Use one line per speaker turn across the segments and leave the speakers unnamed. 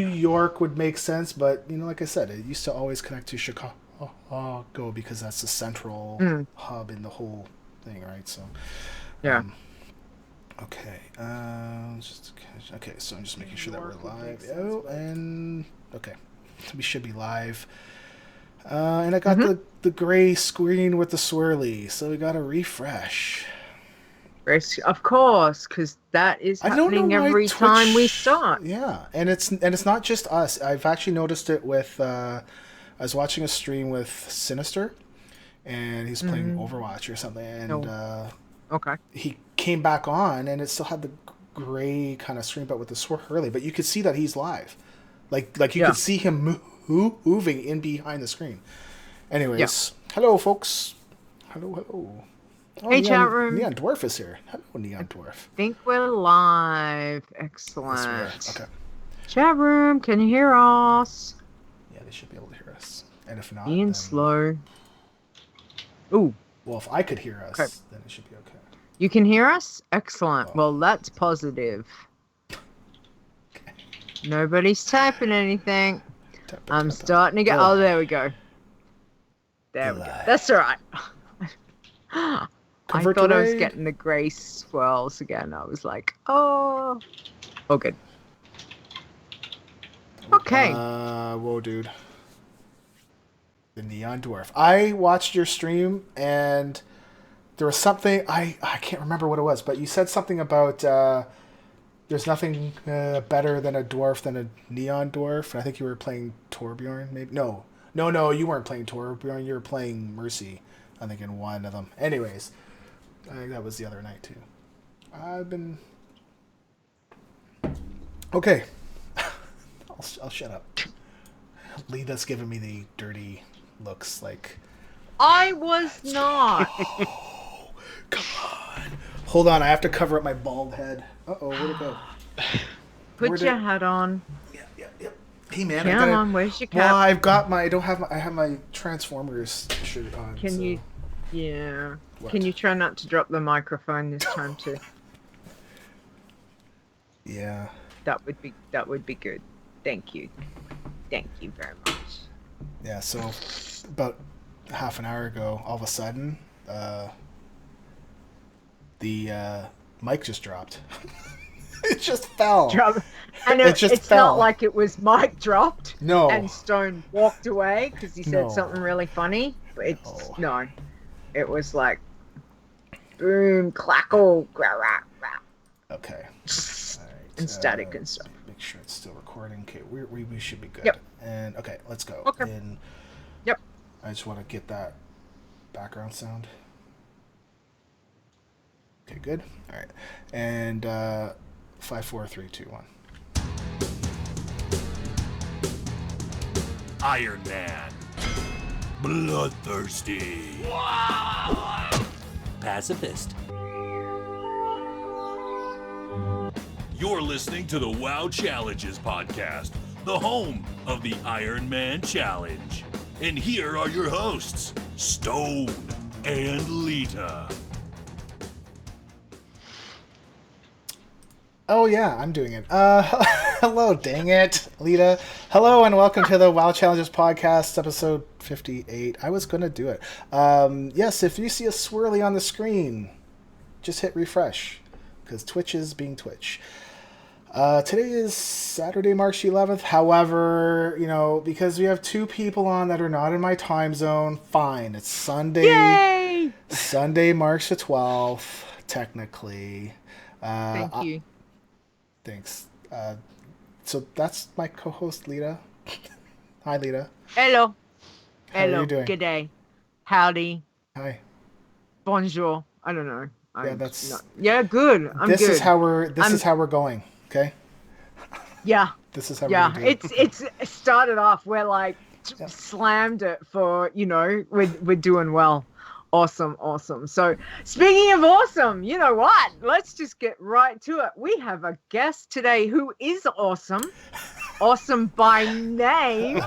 York would make sense, but like I said, it used to always connect to Chicago because that's the central hub in the whole thing, right? So,
Yeah.
okay. Okay. So I'm just making sure that we're live. And okay, we should be live. And I got the gray screen with the swirly, so we got to refresh.
Of course, because that is happening every time we start.
Yeah, and it's not just us. I've actually noticed it with. I was watching a stream with Sinister, and he's playing Overwatch or something, and
okay,
he came back on, and it still had the gray kind of screen, but with the swirly. But you could see that he's live, like you could see him moving in behind the screen. Anyways, hello folks. Hello. Oh,
hey, chat room.
Neon Dwarf is here. Hello, Neon Dwarf.
I think we're live. Excellent.
Yes, we are. Okay.
Chat room, can you hear us?
Yeah, they should be able to hear us. And if not,
being slow. Ooh.
Well, if I could hear us, then it should be okay.
You can hear us? Excellent. Well, that's positive.
Okay.
Nobody's typing anything. I'm starting to get... Oh, there we go. There we go. That's all right. I thought I was getting the gray swirls again. I was like, oh good. Okay.
Whoa, dude. The Neon Dwarf. I watched your stream, and there was something, I can't remember what it was, but you said something about there's nothing better than a dwarf than a Neon Dwarf. And I think you were playing Torbjorn, maybe? No, you weren't playing Torbjorn. You were playing Mercy, I think, in one of them. Anyways. I think that was the other night, too. I've been... Okay. I'll shut up. Leeta's giving me the dirty looks, like...
I was not!
Oh, come on. Hold on, I have to cover up my bald head. Uh-oh, where'd it go?
Put your hat on.
Yeah. Hey, man,
Come on, where's your cap?
Well, I have my Transformers shirt on.
Can you... Yeah. What? Can you try not to drop the microphone this time too?
Yeah.
That would be good. Thank you very much.
Yeah. So about half an hour ago, all of a sudden, the mic just dropped. It just fell.
And it's not like it was mic dropped.
No.
And Stone walked away because he said something really funny. No. It was like, boom, clackle, rah.
Okay. All right.
And static and stuff.
Make sure it's still recording. Okay, we should be good.
Yep.
And okay, let's go.
Okay. Yep.
I just want to get that background sound. Okay, good. All right. And 5, 4, 3, 2, 1.
Iron Man. Bloodthirsty. Wow. Pacifist. You're listening to the WoW Challenges podcast, the home of the Iron Man Challenge. And here are your hosts, Stone and Leeta.
Oh yeah, I'm doing it. Hello, dang it, Leeta. Hello and welcome to the WoW Challenges podcast, episode 58. I was gonna do it. Yes, if you see a swirly on the screen, just hit refresh, because Twitch is being Twitch. Today is Saturday, March 11th. However, because we have two people on that are not in my time zone, fine. It's Sunday.
Yay!
Sunday, March the 12th, technically.
Thank you.
Thanks. So that's my co-host, Leeta. Hi, Leeta.
Hello.
How are you doing?
Good day. Howdy.
Hi.
Bonjour. I don't know.
Yeah,
good. I'm good.
This is how we're going. Okay.
Yeah.
This is how we're doing.
It's started off. We're like slammed it for we're doing well. Awesome. So speaking of awesome, you know what? Let's just get right to it. We have a guest today who is awesome. Awesome by name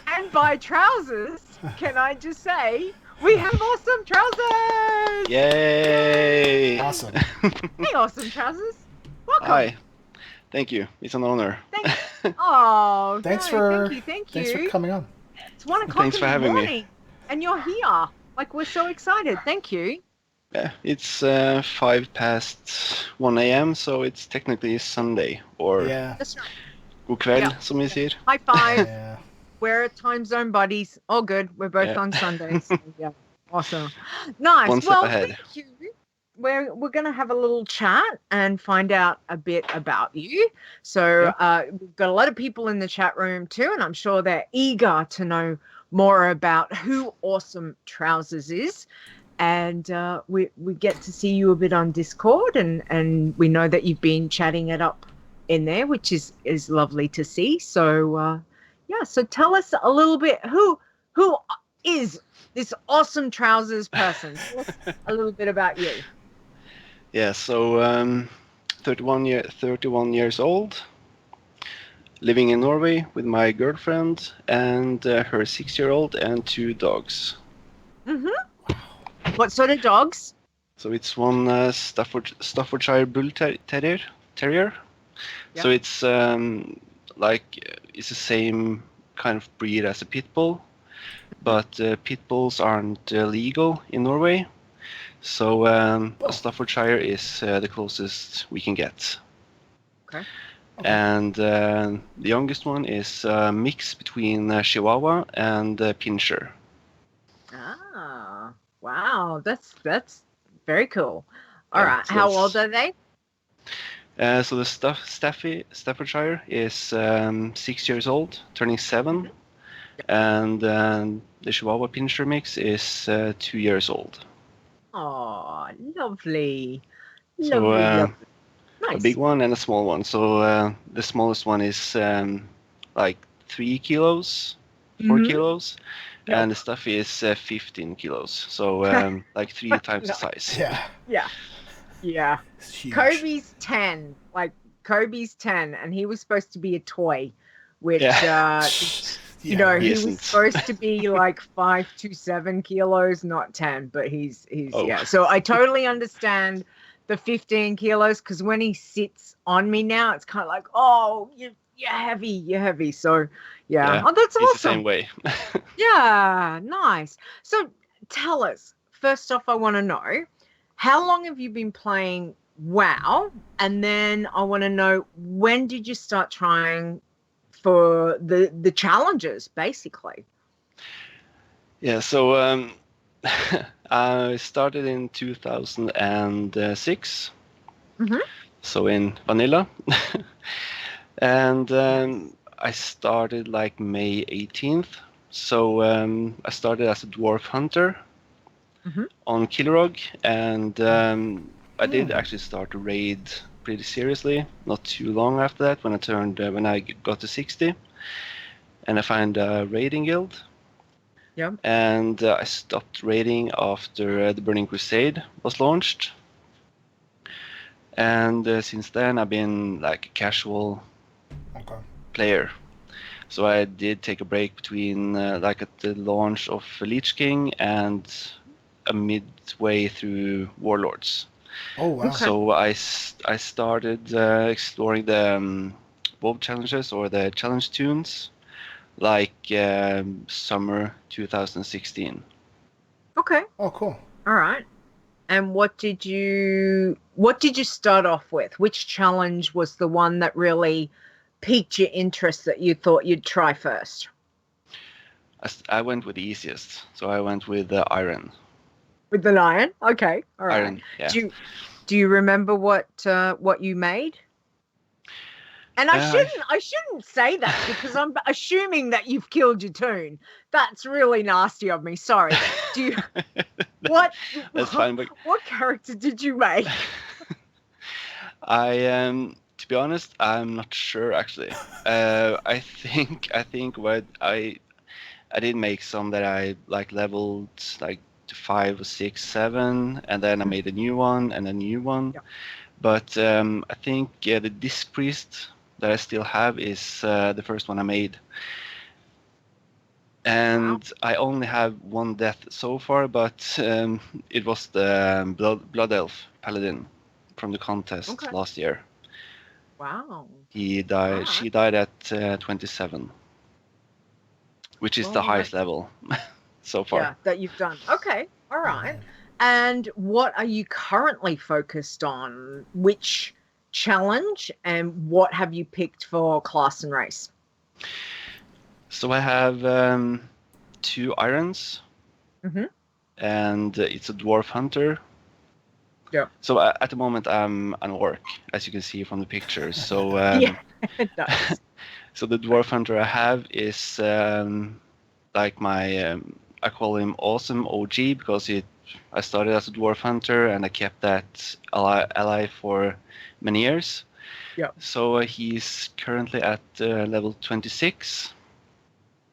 and by trousers. Can I just say, we have awesome trousers.
Yay!
Awesome.
Hey, awesome trousers. Welcome.
Hi. Thank you. It's an honor.
Oh,
Thanks
no,
for
thank
thanks for
you.
coming on.
It's 1 o'clock
Thanks
in
for
the
having me.
morning, and you're here. Like, we're so excited. Thank you.
Yeah, it's 1 a.m., so it's technically Sunday, or
Yeah.
That's right.
god kväll,
Yeah.
som vi säger.
High five.
Yeah.
We're time zone buddies. All good. We're both
Yeah.
on Sundays. So, yeah. Awesome. Nice.
One step
Well,
ahead.
thank you. We're gonna have a little chat and find out a bit about you. So we've got a lot of people in the chat room too, and I'm sure they're eager to know more about who AwesomeTrousers is. And we get to see you a bit on Discord, and we know that you've been chatting it up in there, which is lovely to see. So yeah, so tell us a little bit who is this AwesomeTrousers person. Tell us a little bit about you.
Yeah, so 31 years old, living in Norway with my girlfriend and her 6-year-old and 2 dogs.
What sort of dogs?
So it's one Staffordshire Bull Terrier.
Yep.
So it's it's the same kind of breed as a pit bull, but pit bulls aren't legal in Norway. So a Staffordshire is the closest we can get.
Okay.
And the youngest one is a mix between Chihuahua and Pinscher.
Ah, wow, that's very cool. All
Yeah,
right,
so
how
that's-
old are they?
So the Staffordshire is 6 years old, turning 7, and the Chihuahua Pinscher mix is 2 years old.
Oh, lovely,
So
lovely.
a
Nice.
big one and a small one. So the smallest one is like 3 kilos, 4
Mhm.
kilos,
Yep.
and the Stuffy is 15 kilos. So like 3 times the size.
Yeah.
Yeah.
It's huge.
Kobe's 10, Kobe's 10, and he was supposed to be a toy, which
Yeah.
you know,
he
he
isn't.
was supposed to be like 5 to 7 kilos, not 10, but he's
Oh.
yeah. So I totally understand the 15 kilos, because when he sits on me now, it's kind of like, oh, you're heavy. So yeah. Oh, that's
He's
awesome.
the same way.
Yeah, nice. So tell us, first off, I want to know, how long have you been playing WoW? And then I want to know, when did you start trying for the challenges, basically?
Yeah, so I started in 2006.
Mhm.
So in vanilla. And I started like May 18th. So I started as a dwarf hunter
Mhm.
on Kilrog, and I did actually start to raid pretty seriously not too long after that, when I got to 60, and I found a raiding guild.
Yep.
And I stopped raiding after the Burning Crusade was launched. And since then I've been like a casual player. So I did take a break between like at the launch of Lich King and a midway through Warlords.
Oh wow.
Okay.
So I started exploring the WoW challenges, or the challenge Toons, like summer 2016.
Okay.
Oh cool.
All right. And what did you start off with? Which challenge was the one that really piqued your interest, that you thought you'd try first?
I went with the easiest, so I went with Iron.
With the lion? Okay. All right.
Iron, yeah.
Do you remember what you made? And I shouldn't say that, because I'm assuming that you've killed your toon. That's really nasty of me. Sorry. Do you what
That's fine, but
what character did you make?
to be honest, I'm not sure actually. I think what I did make some that I like leveled like to 5 or 6, 7, and then I made a new one and a new one.
Yeah.
But I think the Disc Priest that I still have is the first one I made. And I only have one death so far, but it was the Blood Elf Paladin from the contest last year.
Wow.
He died.
Alright.
She died at 27, which is the
Well,
highest level so far.
yeah, that you've done. Okay. All
Oh,
right.
man.
And what are you currently focused on? Which challenge and what have you picked for class and race?
So I have 2 irons,
Mhm.
and it's a dwarf hunter.
Yeah.
So at the moment I'm an orc, as you can see from the pictures. So
Yeah. Nice.
so the dwarf hunter I have is like my I call him Awesome OG because I started as a dwarf hunter and I kept that ally for many years.
Yeah.
So he's currently at level 26.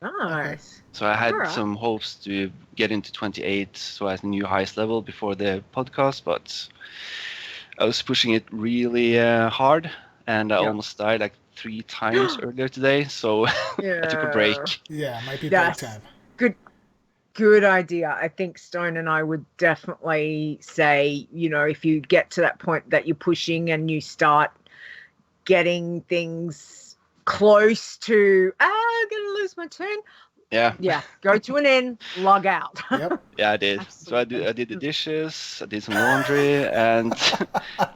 Nice.
So I had
All right.
some hopes to get into 28, so as a new highest level before the podcast, but I was pushing it really hard, and I
Yeah.
almost died like 3 times earlier today. So I took a
Yeah.
break.
Yeah, might be break
That's
time.
good idea. I think Stone and I would definitely say, if you get to that point that you're pushing and you start getting things close to, I'm gonna lose my turn.
Yeah.
Yeah, go to an inn, log out.
Yep.
Yeah, I did. So I
Absolutely.
did the dishes, I did some laundry, and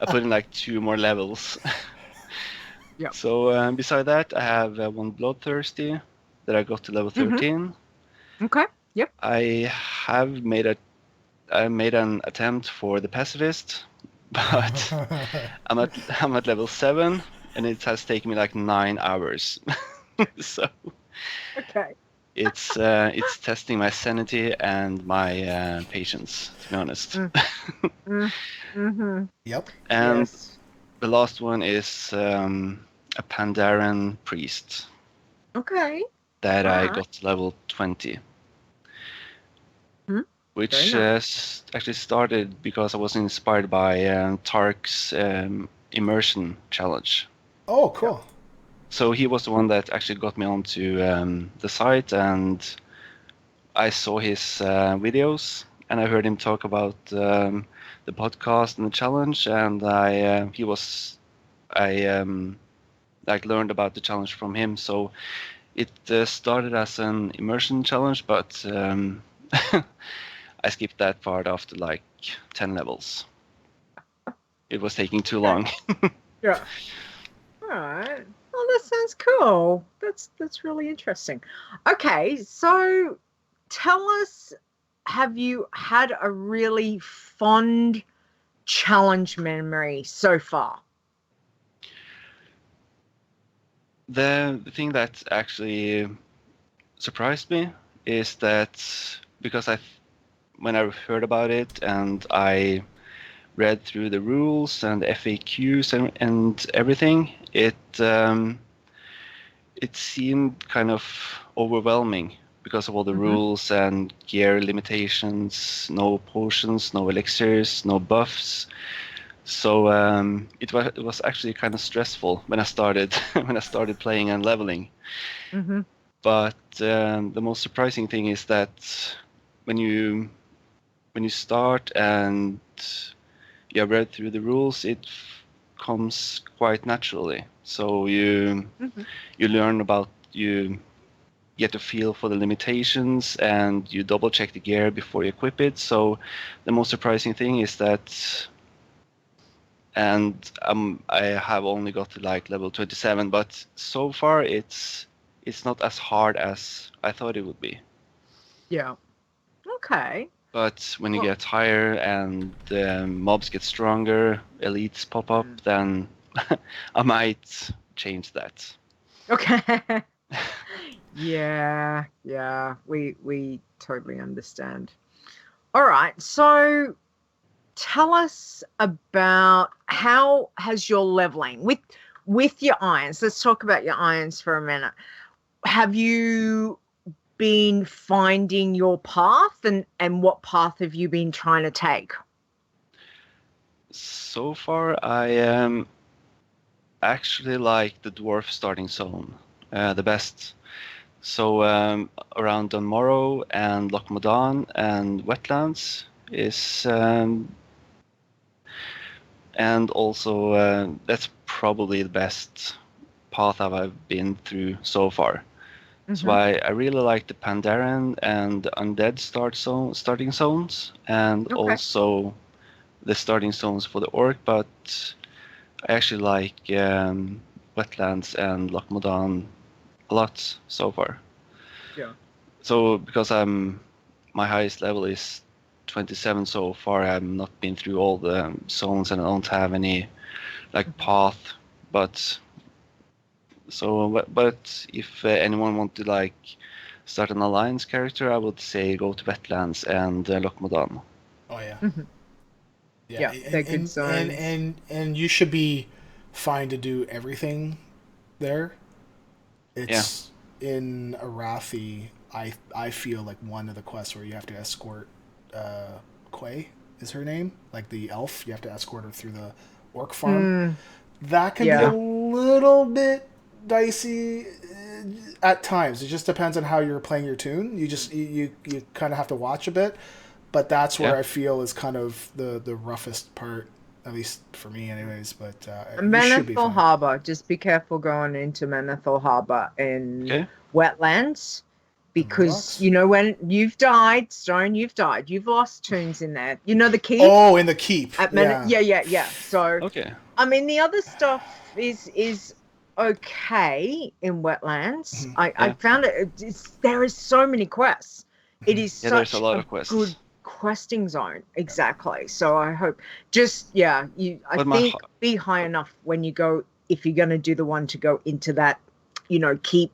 I put in like 2 more levels.
Yeah.
So beside that, I have 1 bloodthirsty that I got to level
Mhm.
13.
Okay. Yep.
I have made an attempt for the pacifist, but I'm at level 7, and it has taken me like 9 hours. So
Okay.
it's testing my sanity and my patience, to be honest.
Mm-hmm.
Yep.
And
Yes.
the last one is a Pandaren priest
Okay.
that I
Alright.
got to level 20.
Hmm.
Which
Very nice.
actually started because I was inspired by Tark's immersion challenge.
Oh, cool.
So he was the one that actually got me onto the site, and I saw his videos, and I heard him talk about the podcast and the challenge, and I like learned about the challenge from him. So it started as an immersion challenge, but I skipped that part after like 10 levels. It was taking too long.
Yeah. All right. Well, that sounds cool. That's really interesting. Okay, so tell us, have you had a really fond challenge memory so far?
The thing that actually surprised me is that because when I heard about it and I read through the rules and the FAQs and everything, it seemed kind of overwhelming because of all the rules and gear limitations, no potions, no elixirs, no buffs. So it was actually kind of stressful when I started when I started playing and leveling.
Mm-hmm.
But the most surprising thing is that when you start and you have read through the rules, it comes quite naturally. So
Mm-hmm.
you learn about you get a feel for the limitations and you double check the gear before you equip it. So the most surprising thing is that, and I have only got to like level 27, but so far it's not as hard as I thought it would be.
Yeah. Okay.
But when you
Well,
get higher and the mobs get stronger, elites pop up, then I might change that.
okay. Yeah, we totally understand. All right. So tell us about how has your leveling with your irons. Let's talk about your irons for a minute. Have you been finding your path and what path have you been trying to take?
So far, I am actually like the dwarf starting zone the best. So around Dunmorrow and Lochmadan and wetlands is and also that's probably the best path I've been through so far. So I really like the Pandaren and the Undead starting zones, and
Okay.
also the starting zones for the Orc, but I actually like Wetlands and Loch Modan a lot so far.
Yeah.
So because my highest level is 27 so far, I've not been through all the zones and I don't have any like path, but but if anyone want to like start an alliance character, I would say go to Wetlands and Loch Modan.
Oh yeah.
Mhm.
Yeah,
Yeah, they're good zones.
and you should be fine to do everything there.
Yeah.
It's in Arathi. I feel like one of the quests where you have to escort Quay is her name, like the elf. You have to escort her through the orc farm.
Mm,
That can be a
yeah.
little bit dicey at times. It just depends on how you're playing your tune. You kind of have to watch a bit, but that's where
Yeah.
I feel is kind of the roughest part, at least for me, anyways. But you should be
Manethor
fine.
Harbor. Just be careful going into Manethor Harbor in
Okay.
wetlands.
And
Because,
rocks.
when you've died, Stone, you've died. You've lost tunes in there. You know the keep?
Oh, in the keep.
At
Yeah.
yeah. So,
Okay.
I mean, the other stuff is okay in wetlands.
Mhm.
I
Yeah.
found there is so many quests. It is
Yeah, there's a
such
lot
a
of quests.
good questing zone. Exactly. So I hope I
But
think be high enough when you go, if you're going to do the one to go into that, keep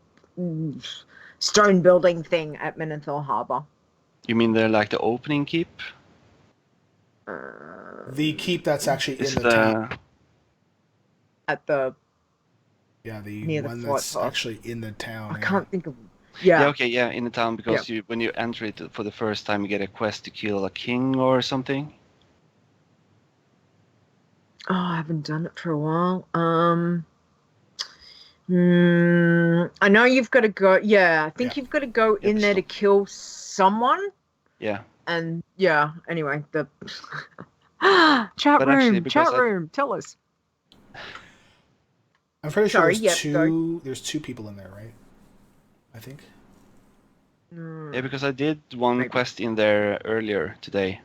stone building thing at Menethil Harbor.
you mean they're like the opening keep?
The keep that's actually
Is
in
it
the town.
At the
Yeah, the
near the
one
fort.
that's actually in the town.
I
Yeah.
can't think of.
Yeah,
Yeah.
okay, yeah, in the town because when you enter it for the first time, you get a quest to kill a king or something.
Oh, I haven't done it for a while. I know you've got to go. Yeah, I think
Yeah.
you've got to go
Yeah,
in there to kill someone.
Yeah,
And yeah, anyway, the chat
but actually,
room,
because
chat room, tell us.
I'm pretty sure
Sorry,
there's
yep, go.
there's two people in there, right? I think.
yeah, because I did one
Maybe.
quest in there earlier today,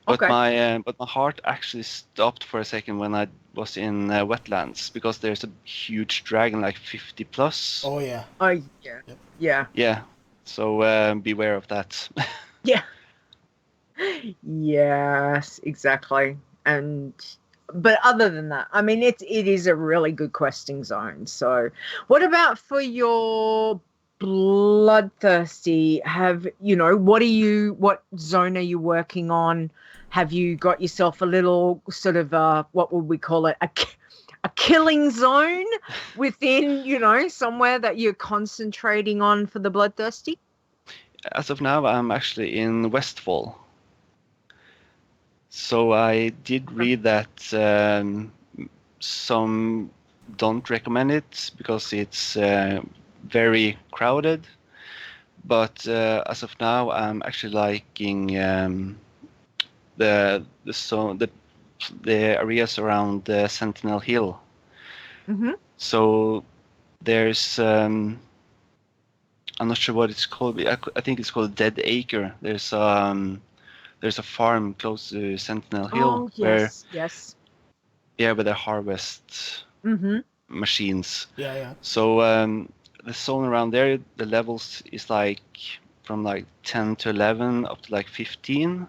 but
Okay.
my heart actually stopped for a second when I was in wetlands because there's a huge dragon, like 50 plus.
Oh yeah.
Oh yeah,
Yep.
yeah,
Yeah, so beware of that.
yeah. Yes, exactly. But other than that, I mean, it is a really good questing zone. So, what about for your bloodthirsty? What zone are you working on? Have you got yourself a little sort of what would we call it, a killing zone within, somewhere that you're concentrating on for the bloodthirsty?
As of now, I'm actually in Westfall. So I did read that some don't recommend it because it's very crowded. But as of now, I'm actually liking the areas around the Sentinel Hill.
Mm-hmm.
So there's I'm not sure what it's called. I think it's called Dead Acre. There's a farm close to Sentinel Hill
Oh yes.
where they harvest
Mm-hmm.
machines.
Yeah, yeah.
So the zone around there, the levels is like from like 10 to 11 up to like 15.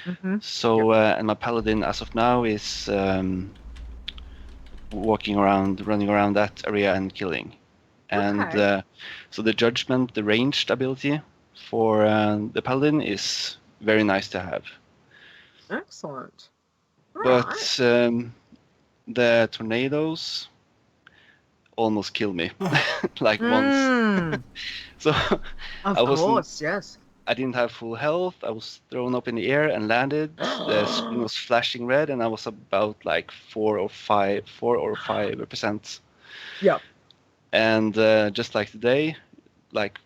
Mm-hmm.
So and my paladin as of now is running around that area and killing. And
Okay.
so the judgment, the ranged ability for the paladin is very nice to have.
Excellent. All
But
right.
the tornadoes almost killed me like once.
Mm,
So
of
I wasn't
course, yes.
I didn't have full health. I was thrown up in the air and landed. The screen was flashing red, and I was about like 4 or 5%.
Yep.
And just like today, like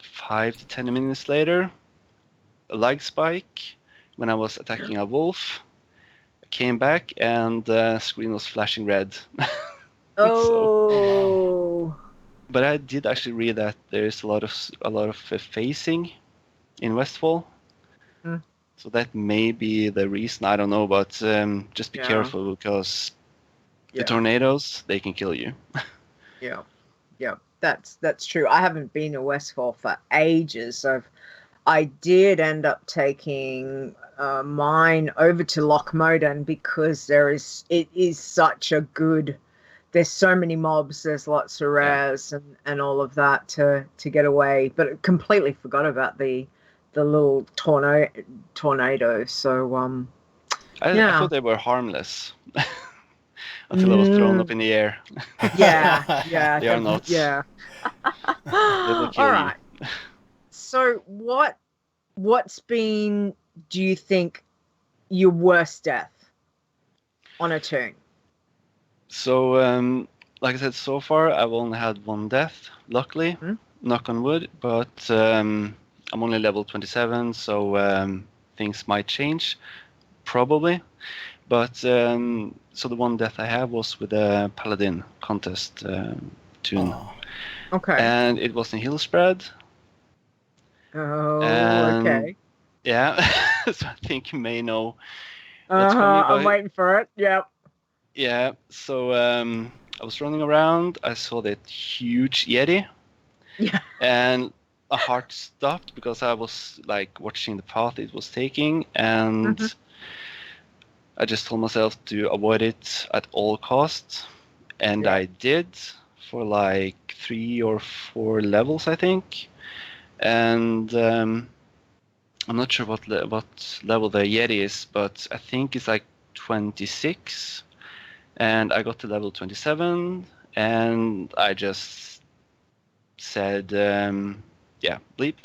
5 to 10 minutes later, a lag spike when I was attacking a wolf, came back and screen was flashing red.
Oh.
But I did actually read that there's a lot of phasing in Westfall.
Mm.
So that may be the reason. I don't know, but just be
Yeah.
careful because the
Yeah.
tornadoes, they can kill you.
Yeah. Yeah. That's true. I haven't been to Westfall for ages. I did end up taking mine over to Lochmoden because it is such a good. There's so many mobs. There's lots of rares and all of that to get away. But I completely forgot about the little tornado. So
I
yeah.
thought they were harmless until I was thrown up in the air.
Yeah.
They are not.
Yeah.
They will kill
All
you.
right. So what's been, do you think, your worst death on a Toon?
So, like I said, so far I've only had one death, luckily, knock on wood, but I'm only level 27, so things might change, probably. But so the one death I have was with a Paladin contest Toon.
Oh.
Okay.
And it was in hill spread.
Oh,
And
okay.
yeah, so I think you may know what's coming.
I'm waiting for it. Yep.
Yeah, so I was running around. I saw that huge Yeti.
Yeah.
And a heart stopped because I was like watching the path it was taking, and I just told myself to avoid it at all costs, and
Yeah.
I did for like 3 or 4 levels, I think. And I'm not sure what level the Yeti is, but I think it's like 26. And I got to level 27, and I just said, bleep.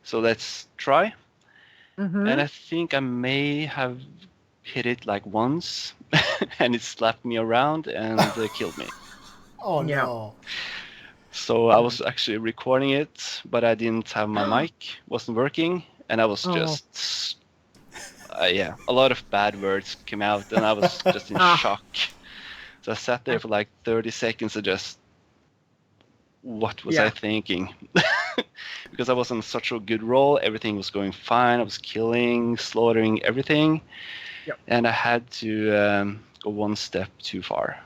So let's try. And I think I may have hit it like once, and it slapped me around and killed me.
Oh
Yeah.
no.
So I was actually recording it, but I didn't have my mic, wasn't working, and I was just, a lot of bad words came out, and I was just in shock. So I sat there for like 30 seconds and just, what was I thinking? Because I was on such a good roll, everything was going fine, I was killing, slaughtering everything, and I had to go one step too far.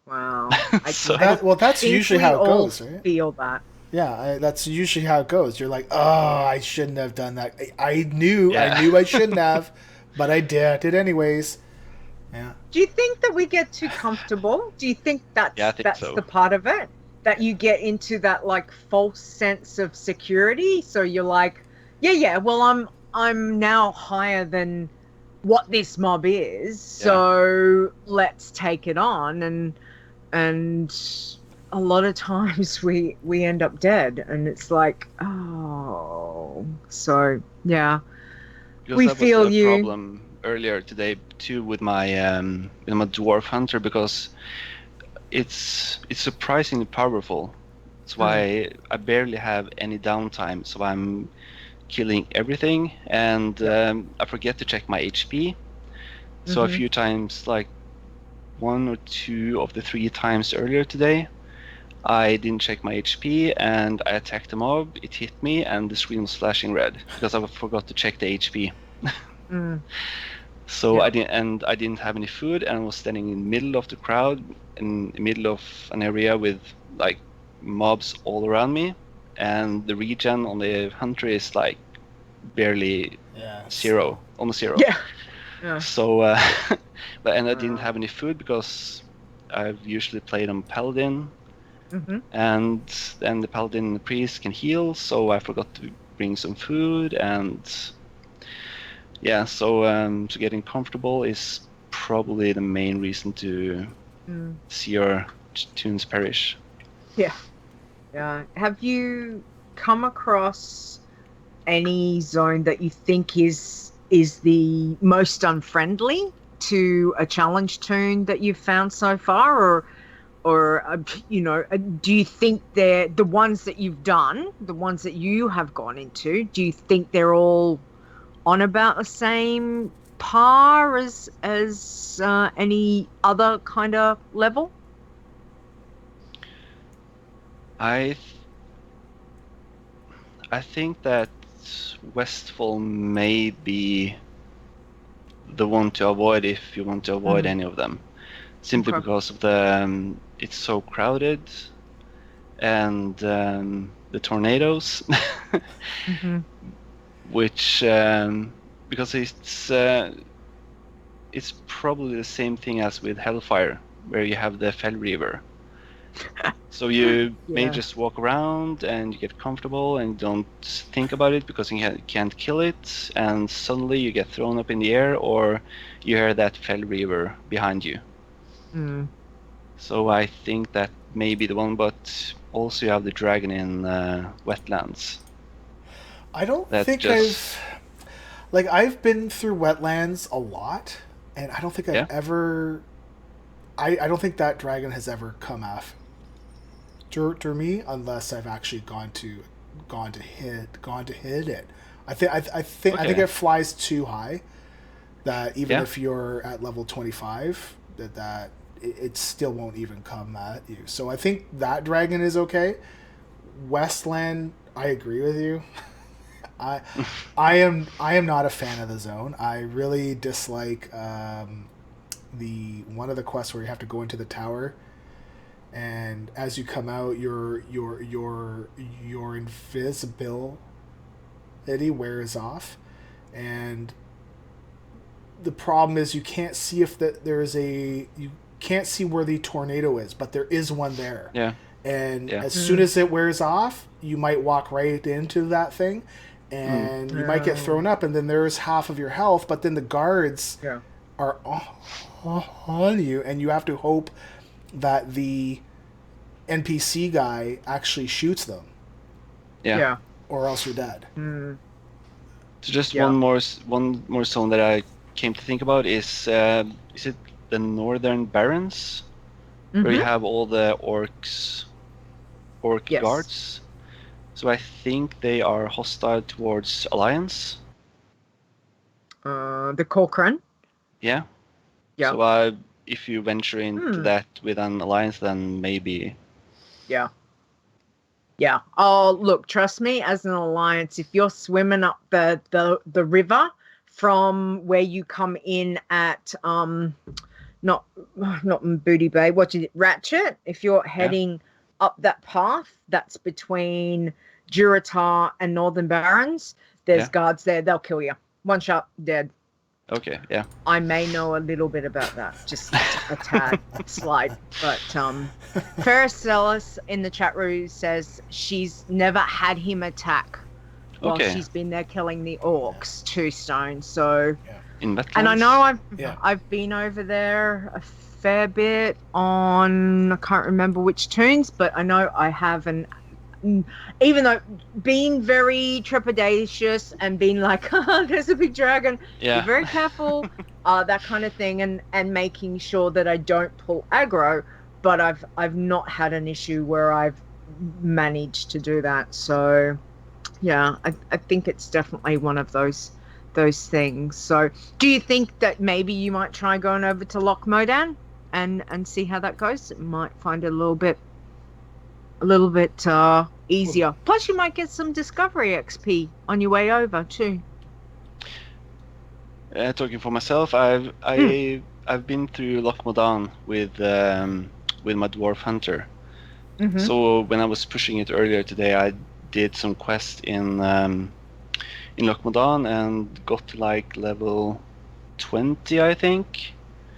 Wow.
So
that's usually how it goes, right?
Feel that.
Yeah, that's usually how it goes. You're like, oh, I shouldn't have done that. I knew I shouldn't have, but I did it anyways. Yeah.
Do you think that we get too comfortable? Do you think that's
so.
the part of it? That you get into that like false sense of security? So you're like, well, I'm now higher than what this mob is, so let's take it on, and a lot of times we end up dead, and it's like, oh, so yeah.
Because
we
that
feel
was a
you.
problem earlier today too with my dwarf hunter, because it's surprisingly powerful. That's why I barely have any downtime. So I'm killing everything, and I forget to check my HP. So a few times, like 1 or 2 of the 3 times earlier today, I didn't check my HP and I attacked the mob. It hit me and the screen was flashing red because I forgot to check the HP. So I didn't have any food, and I was standing in the middle of the crowd, in the middle of an area with like mobs all around me, and the regen on the hunter is like barely zero, almost zero. So I didn't have any food because I've usually played on Paladin, and then the Paladin and the priest can heal, so I forgot to bring some food, and so getting comfortable is probably the main reason to see your Toons perish.
Yeah. Have you come across any zone that you think is the most unfriendly to a challenge Toon that you've found so far, or do you think they're the ones that you've done, the ones that you have gone into? Do you think they're all on about the same par as any other kind of level?
I think that Westfall may be the one to avoid if you want to avoid any of them, simply
Okay.
because of the it's so crowded and the tornadoes,
Mm-hmm.
which because it's probably the same thing as with Hellfire, where you have the Fell Reaver. So you may
Yeah.
just walk around and you get comfortable and don't think about it because you can't kill it, and suddenly you get thrown up in the air or you hear that Fell Reaver behind you.
Mm.
So I think that may be the one, but also you have the dragon in wetlands.
I don't
That
think
just
I've been through wetlands a lot, and I don't think I've
yeah.
ever. I don't think that dragon has ever come after me unless I've actually gone to hit it. I think
Okay.
it flies too high. That even
Yeah.
if you're at level 25, that it still won't even come at you. So I think that dragon is okay. Westland, I agree with you. I I am not a fan of the zone. I really dislike the one of the quests where you have to go into the tower, and as you come out, your invisibility wears off, and the problem is you can't see if you can't see where the tornado is, but there is one there.
Yeah.
And
Yeah.
as soon as it wears off, you might walk right into that thing, and you might get thrown up, and then there's half of your health, but then the guards
Yeah.
are on you, and you have to hope that the NPC guy actually shoots them,
Yeah.
Yeah.
or else you're dead.
Mm.
So just
Yeah.
one more zone that I came to think about is it the Northern Barrens, where you
Mhm.
have all the orc
Yes.
guards. So I think they are hostile towards Alliance.
The Corcoran.
Yeah.
Yeah.
So if you venture into
Hmm.
that with an Alliance, then maybe.
Yeah. Yeah. Oh, look, trust me, as an alliance, if you're swimming up the river from where you come in at not Booty Bay, what is it, Ratchet? If you're heading up that path that's between Durotar and Northern Barrens, there's
Yeah.
guards there, they'll kill you. One shot, dead.
Okay. Yeah.
I may know a little bit about that, just a tad slight. But Ferricellis in the chat room says she's never had him attack while
Okay.
she's been there killing the orcs, 2 stone. So,
In wetlands.
and I know
Yeah.
I've been over there a fair bit on, I can't remember which Toons, but I know I have an. Even though being very trepidatious and being like, there's a big dragon,
Yeah.
be very careful, that kind of thing, and making sure that I don't pull aggro. But I've not had an issue where I've managed to do that. So yeah, I think it's definitely one of those things. So do you think that maybe you might try going over to Loch Modan and see how that goes? It might find it a little bit easier. Plus, you might get some discovery XP on your way over too.
Talking for myself, I've been through Loch Modan with my dwarf hunter.
Mm-hmm.
So when I was pushing it earlier today, I did some quests in Loch Modan and got to like level 20, I think.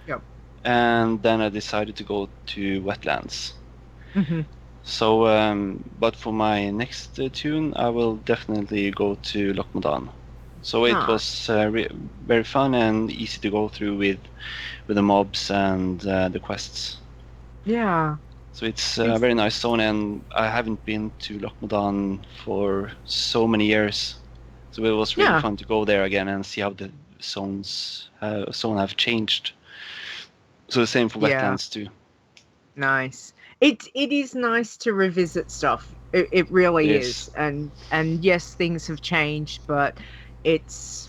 Yep.
And then I decided to go to wetlands.
Mm-hmm.
So, but for my next tune, I will definitely go to Loch Modan. So it was very fun and easy to go through with the mobs and the quests.
Yeah.
So it's a very nice zone, and I haven't been to Loch Modan for so many years. So it was really fun to go there again and see how the zone have changed. So the same for wetlands too.
Nice. It is nice to revisit stuff. It really is. And yes, things have changed, but it's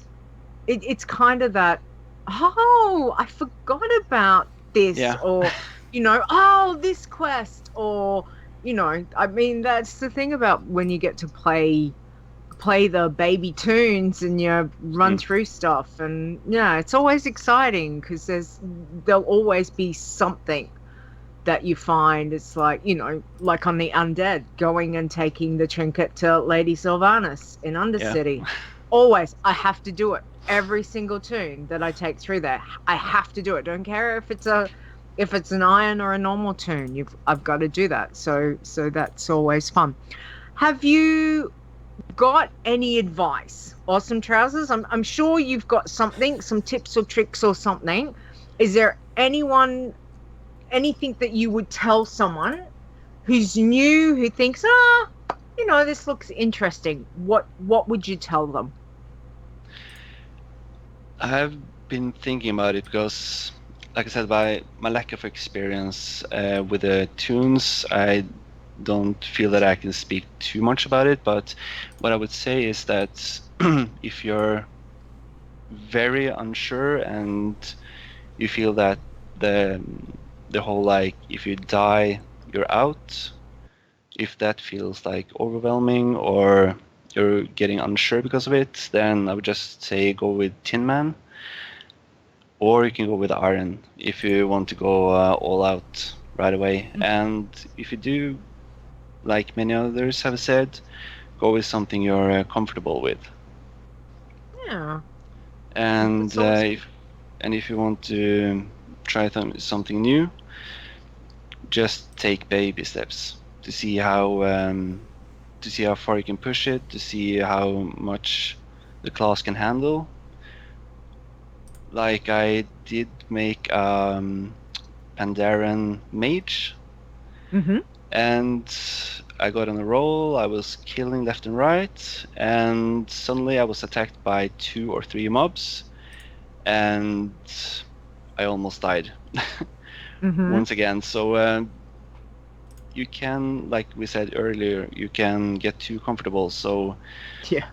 kind of that oh, I forgot about this,
Yeah.
or, oh, this quest, or, I mean, that's the thing about when you get to play the baby tunes and you run
Mm.
through stuff, and yeah, it's always exciting because there'll always be something that you find. It's like, like on the undead, going and taking the trinket to Lady Sylvanas in
Yeah.
Undercity. Always, I have to do it. Every single tune that I take through there, I have to do it. Don't care if it's an iron or a normal tune. I've got to do that. So that's always fun. Have you got any advice? Awesome Trousers, I'm sure you've got something, some tips or tricks or something. Is there anything that you would tell someone who's new, who thinks, this looks interesting? What would you tell them?
I've been thinking about it because, like I said, by my lack of experience with the tunes, I don't feel that I can speak too much about it. But what I would say is that if you're very unsure and you feel that the the whole like if you die you're out, if that feels like overwhelming or you're getting unsure because of it, then I would just say go with Tin Man, or you can go with Iron if you want to go all out right away. And if you do, like many others have said, go with something you're comfortable with.
Yeah,
And
that's awesome.
if you want to try something new, just take baby steps to see how far you can push it, to see how much the class can handle. Like I did make Pandaren mage,
Mm-hmm.
and I got on a roll. I was killing left and right, and suddenly I was attacked by 2 or 3 mobs, and I almost died
Mm-hmm.
once again. So you can, like we said earlier, you can get too comfortable. So
Yeah.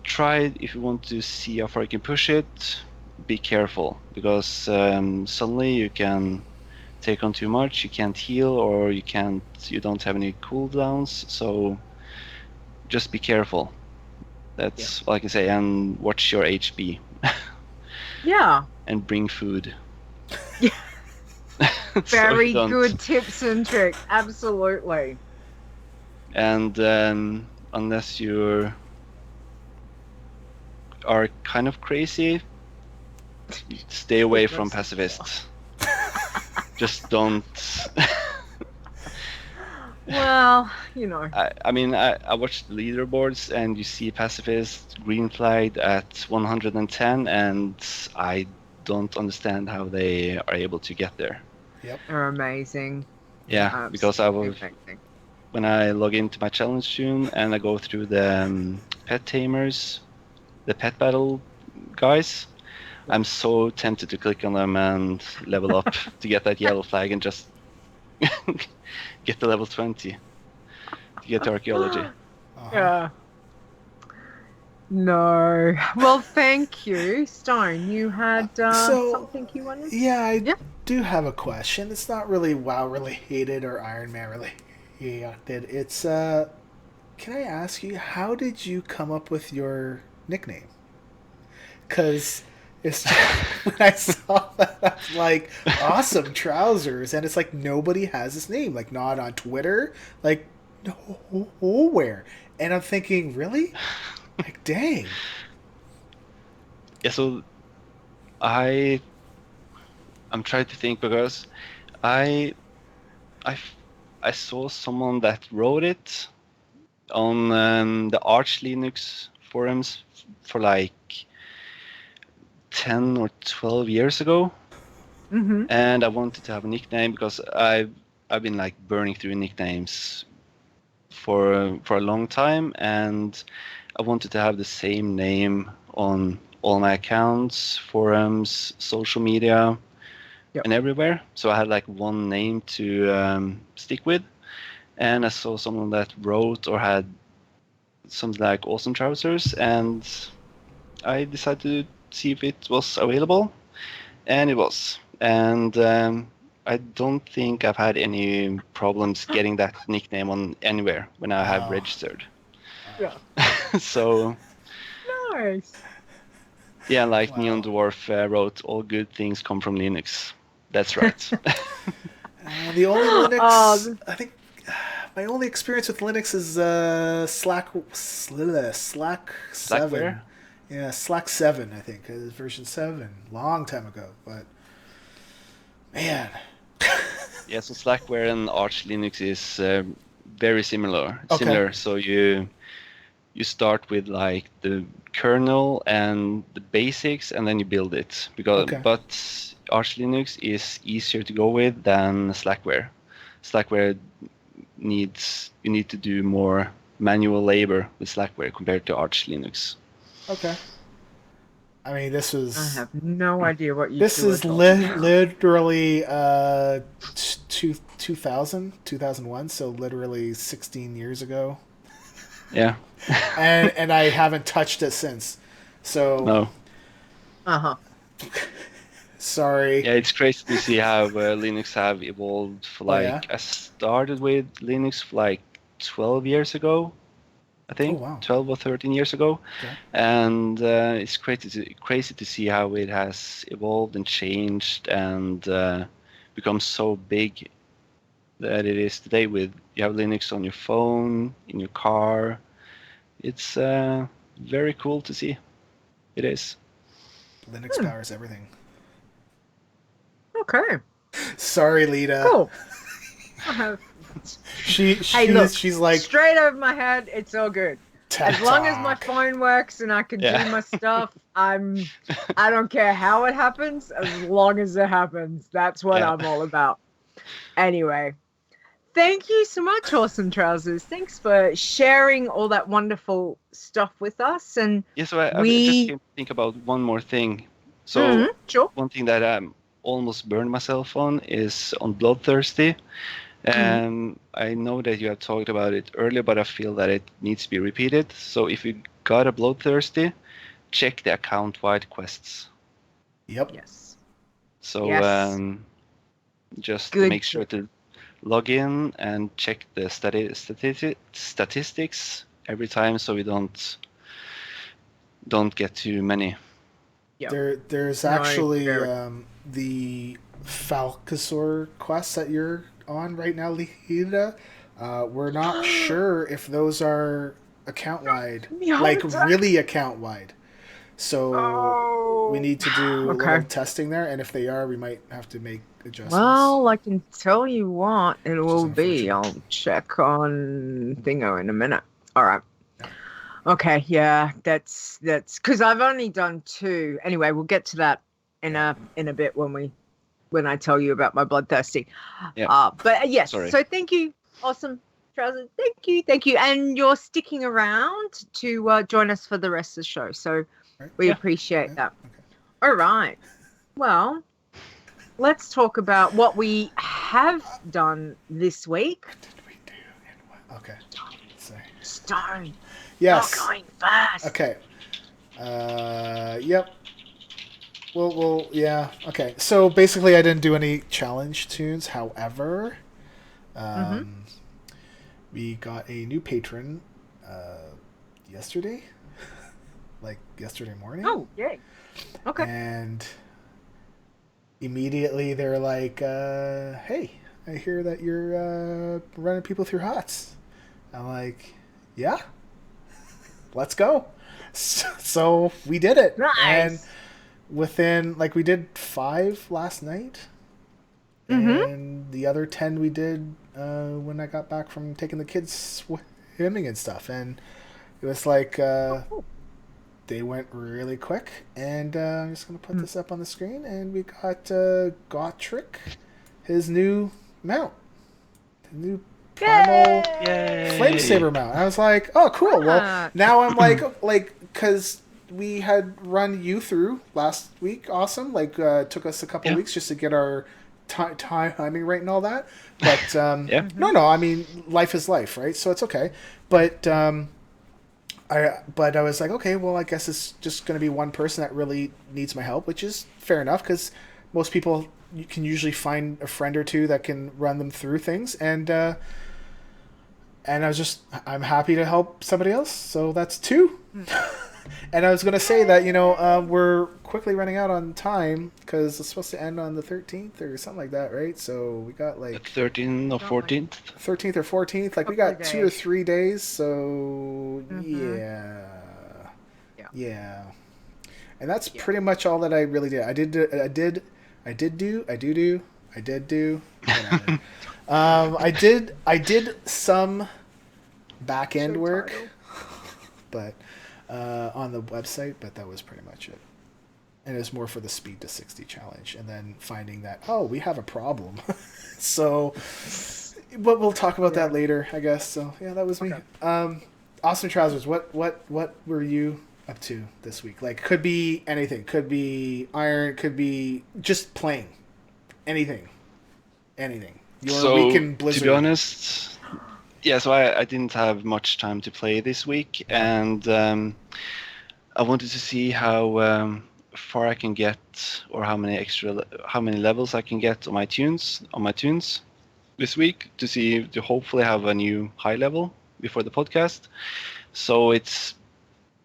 try it if you want to see how far you can push it. Be careful because suddenly you can take on too much. You can't heal, or you don't have any cooldowns. So just be careful. That's all I can say. And watch your HP
Yeah.
and bring food.
Yeah.
So you
Very
don't.
good tips and tricks. Absolutely.
And unless you are kind of crazy, stay away from
Most people.
pacifists. Just don't.
Well,
I mean, I watched the leaderboards and you see pacifist green flagged at 110, and I don't understand how they are able to get there.
Yep.
are amazing.
Yeah, because
Absolutely amazing.
when I log into my challenge tune and I go through the pet tamers, the pet battle guys, I'm so tempted to click on them and level up to get that yellow flag and just get to level 20 to get to archaeology.
Uh-huh.
Yeah. No. Well, thank you, Stone. You had
So,
something you wanted?
yeah, I
Yeah.
do have a question. It's not really WoW related or Iron Man related. It's can I ask you, how did you come up with your nickname? Because it's just, when I saw that, I was like, awesome trousers, and it's like nobody has this name, like not on Twitter, like nowhere. And I'm thinking, really? Like, dang.
Yeah, so I'm trying to think because I I I saw someone that wrote it on the Arch Linux forums for like 10 or 12 years ago,
Mm-hmm.
and I wanted to have a nickname because I've been like burning through nicknames for a long time, and I wanted to have the same name on all my accounts, forums, social media,
Yep.
and everywhere. So I had like one name to stick with, and I saw someone that wrote or had something like Awesome Trousers, and I decided to see if it was available, and it was. And I don't think I've had any problems getting that nickname on anywhere when I have
Wow.
registered.
Yeah.
So
Nice.
yeah, like
Wow.
Neon Dwarf wrote, "All good things come from Linux." That's right.
The only Linux,
Oh,
I think, my only experience with Linux is Slack 7.
Slackware?
Yeah, Slack 7, I think, version 7, long time ago. But man,
Yeah, so Slackware and Arch Linux is very similar.
Okay.
Similar. So you start with like the kernel and the basics, and then you build it.
Okay.
But Arch Linux is easier to go with than Slackware. Slackware you need to do more manual labor with Slackware compared to Arch Linux.
okay. I mean, this was.
I have no idea what you.
This
two are
is
talking about.
literally 2001, so literally 16 years ago,
Yeah.
and I haven't touched it since. So
No.
sorry.
Yeah, it's crazy to see how Linux have evolved.
Yeah?
I started with Linux like 12 years ago, I think.
Oh, wow.
12 or 13 years ago.
Okay.
And it's crazy to see how it has evolved and changed and become so big that it is today. With you have Linux on your phone, in your car. It's very cool to see. It is.
Linux powers everything.
Okay.
Sorry, Leeta.
Cool. I have
She's like
straight over my head. It's all good. As long as my phone works and I can do my stuff, I don't care how it happens, as long as it happens. That's what I'm all about. Anyway, thank you so much, AwesomeTrousers. Thanks for sharing all that wonderful stuff with us. And
yeah, so I just came to think about one more thing. So
sure.
one thing that I almost burned myself on is on Bloodthirsty. I know that you have talked about it earlier, but I feel that it needs to be repeated. So if you got a Bloodthirsty, check the account-wide quests.
Yep.
Yes.
So just
Good.
make sure to log in and check the statistics every time, so we don't get too many.
Yep.
There's actually the Falcasaur quest that you're on right now, Leeta. We're not sure if those are account wide, like really account wide. So we need to do a little testing there, and if they are, we might have to make adjustments.
Well, I can tell you what it will be. I'll check on Thingo in a minute. All right. Okay, yeah, that's because I've only done 2. Anyway, we'll get to that in a bit when I tell you about my Bloodthirsty.
Yeah.
But yes,
Sorry.
so thank you, AwesomeTrousers. Thank you, and you're sticking around to join us for the rest of the show. So we appreciate that.
Okay.
All right. Well, let's talk about what we have done this week.
What did we do? Okay. Sorry.
Stone.
Yes.
Not going fast.
Okay. Yep. Well, yeah. Okay. So basically, I didn't do any challenge tunes. However, we got a new patron yesterday, like yesterday morning.
Oh, yay. Okay.
And immediately they're like, "Hey, I hear that you're running people through HOTS." I'm like, "Yeah, let's go." So we did it.
Nice.
And within, like, we did 5 last night. And the other 10 we did when I got back from taking the kids swimming and stuff. And it was like, they went really quick. And I'm just going to put this up on the screen. And we got Gotrick, his new mount. The new primal flame saber mount. I was like, oh, cool. Well, now I'm like, because we had run you through last week. Awesome. Like, took us a couple weeks just to get our timing right and all that. But no, I mean, life is life, right? So it's okay. But but I was like, okay, well, I guess it's just going to be one person that really needs my help, which is fair enough because most people you can usually find a friend or two that can run them through things, and I'm happy to help somebody else, so that's two. And I was going to say that we're quickly running out on time because it's supposed to end on the 13th or something like that, right? So we got like
13th or 14th.
13th or 14th, like we
Couple
got
of
2 or
days.
3 days, so
Yeah.
yeah. And that's
Yeah.
pretty much all that I really did. I did do. Whatever. I did some back end
Show
work,
title.
but on the website, but that was pretty much it. And it was more for the speed to 60 challenge, and then finding that we have a problem. So, but we'll talk about that later, I guess. So yeah, that was me. Awesome Trousers. What were you up to this week? Like, could be anything. Could be Iron. Could be just playing. Anything. Your week in Blizzard.
To be honest, yeah, so I didn't have much time to play this week, and I wanted to see how far I can get, or how many levels I can get on my tunes this week to hopefully have a new high level before the podcast. So it's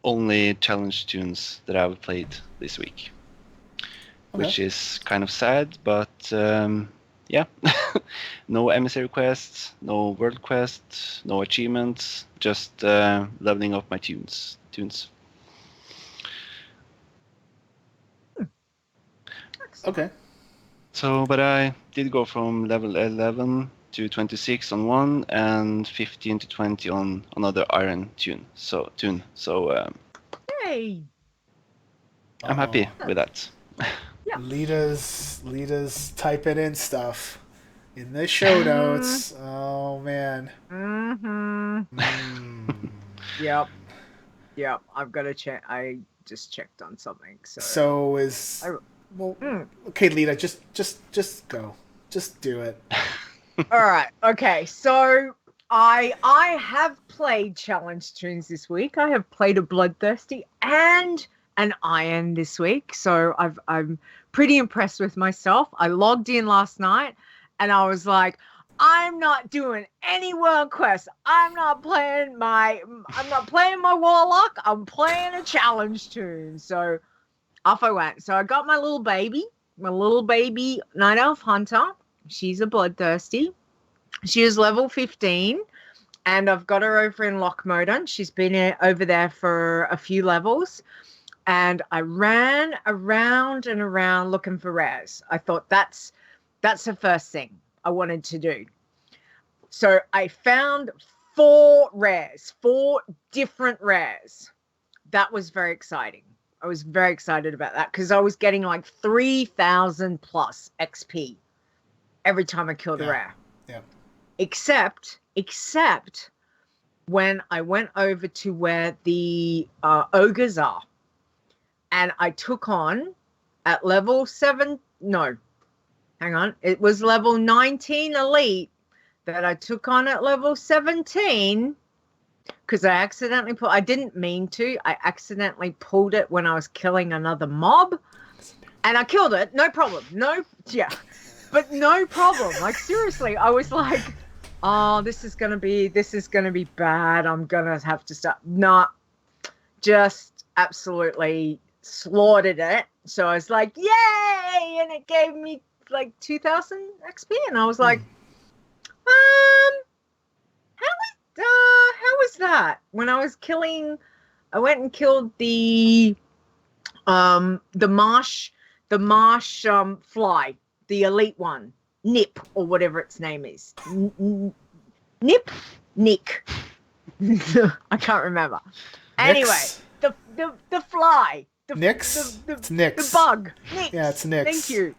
only challenge tunes that I've played this week, which is kind of sad, but yeah. No emissary quests, no world quests, no achievements, just leveling up my tunes.
Okay.
So, but I did go from level 11 to 26 on one and 15 to 20 on another iron tune. So
Yay!
I'm happy with that.
Yeah.
Leeta's typing in stuff in the show notes. Oh man.
Yep. I've got to check. I just checked on something.
So is okay, Leeta. Just go. Just do it.
All right. Okay. So I have played challenge tunes this week. I have played a Bloodthirsty and an Iron this week. So I'm pretty impressed with myself. I logged in last night and I was like, I'm not doing any world quests. I'm not playing my warlock. I'm playing a challenge tune. So off I went. So I got my little baby night elf hunter. She's a Bloodthirsty. She is level 15, and I've got her over in Lockmodon. She's been over there for a few levels, and I ran around and around looking for rares. I thought that's the first thing I wanted to do. So I found 4 different rares. That was very exciting. I was very excited about that because I was getting like 3,000 plus XP every time I killed a rare.
Yeah.
Except when I went over to where the ogres are, and I took on at level 7. No, hang on. It was level 19 elite that I took on at level 17 because I didn't mean to. I accidentally pulled it when I was killing another mob, and I killed it. No problem. But no problem. Like, seriously, I was like, oh, this is gonna be bad. I'm gonna have to start. Nah, just absolutely slaughtered it. So I was like, yay! And it gave me like 2,000 XP, and I was like, how was that? When I was killing, I went and killed the marsh fly. The elite one, Nip, or whatever its name is. Nick. I can't remember. Anyway, the fly.
Nix? It's Nix.
The bug. Nix.
Yeah, it's Nix.
Thank you.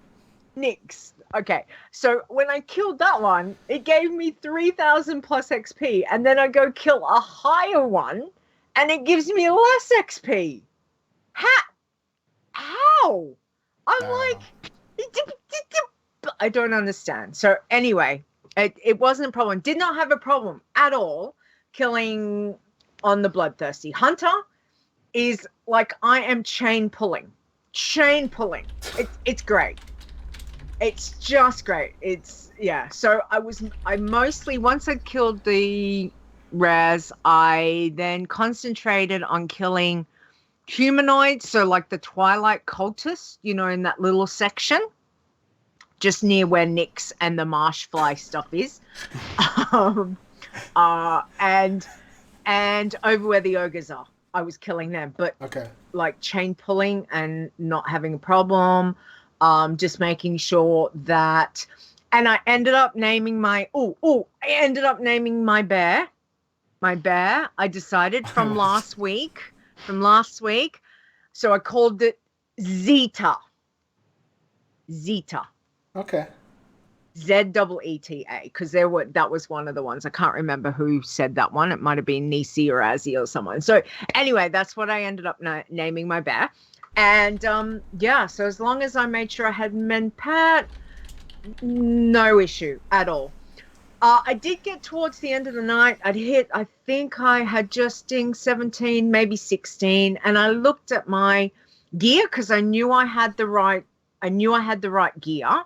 Nix. Okay, so when I killed that one, it gave me 3,000 plus XP, and then I go kill a higher one, and it gives me less XP. How? I'm like... I don't understand. So anyway, it wasn't a problem. Did not have a problem at all killing on the Bloodthirsty. Hunter is like I am chain pulling. It's great. It's just great. So I mostly, once I killed the rares, I then concentrated on killing humanoids, so like the Twilight cultists, in that little section just near where Nyx and the marsh fly stuff is. And over where the ogres are. I was killing them, but like chain pulling and not having a problem. Just making sure that, and I ended up naming my bear. My bear, I decided from last week. So I called it Zeta.
Okay.
Zeta, because that was one of the ones. I can't remember who said that one. It might have been Nisi or Azzy or someone. So anyway, that's what I ended up naming my bear. And so as long as I made sure I had men pet, no issue at all. I did get towards the end of the night. I think I had just dinged 17, maybe 16, and I looked at my gear because I knew I had the right gear.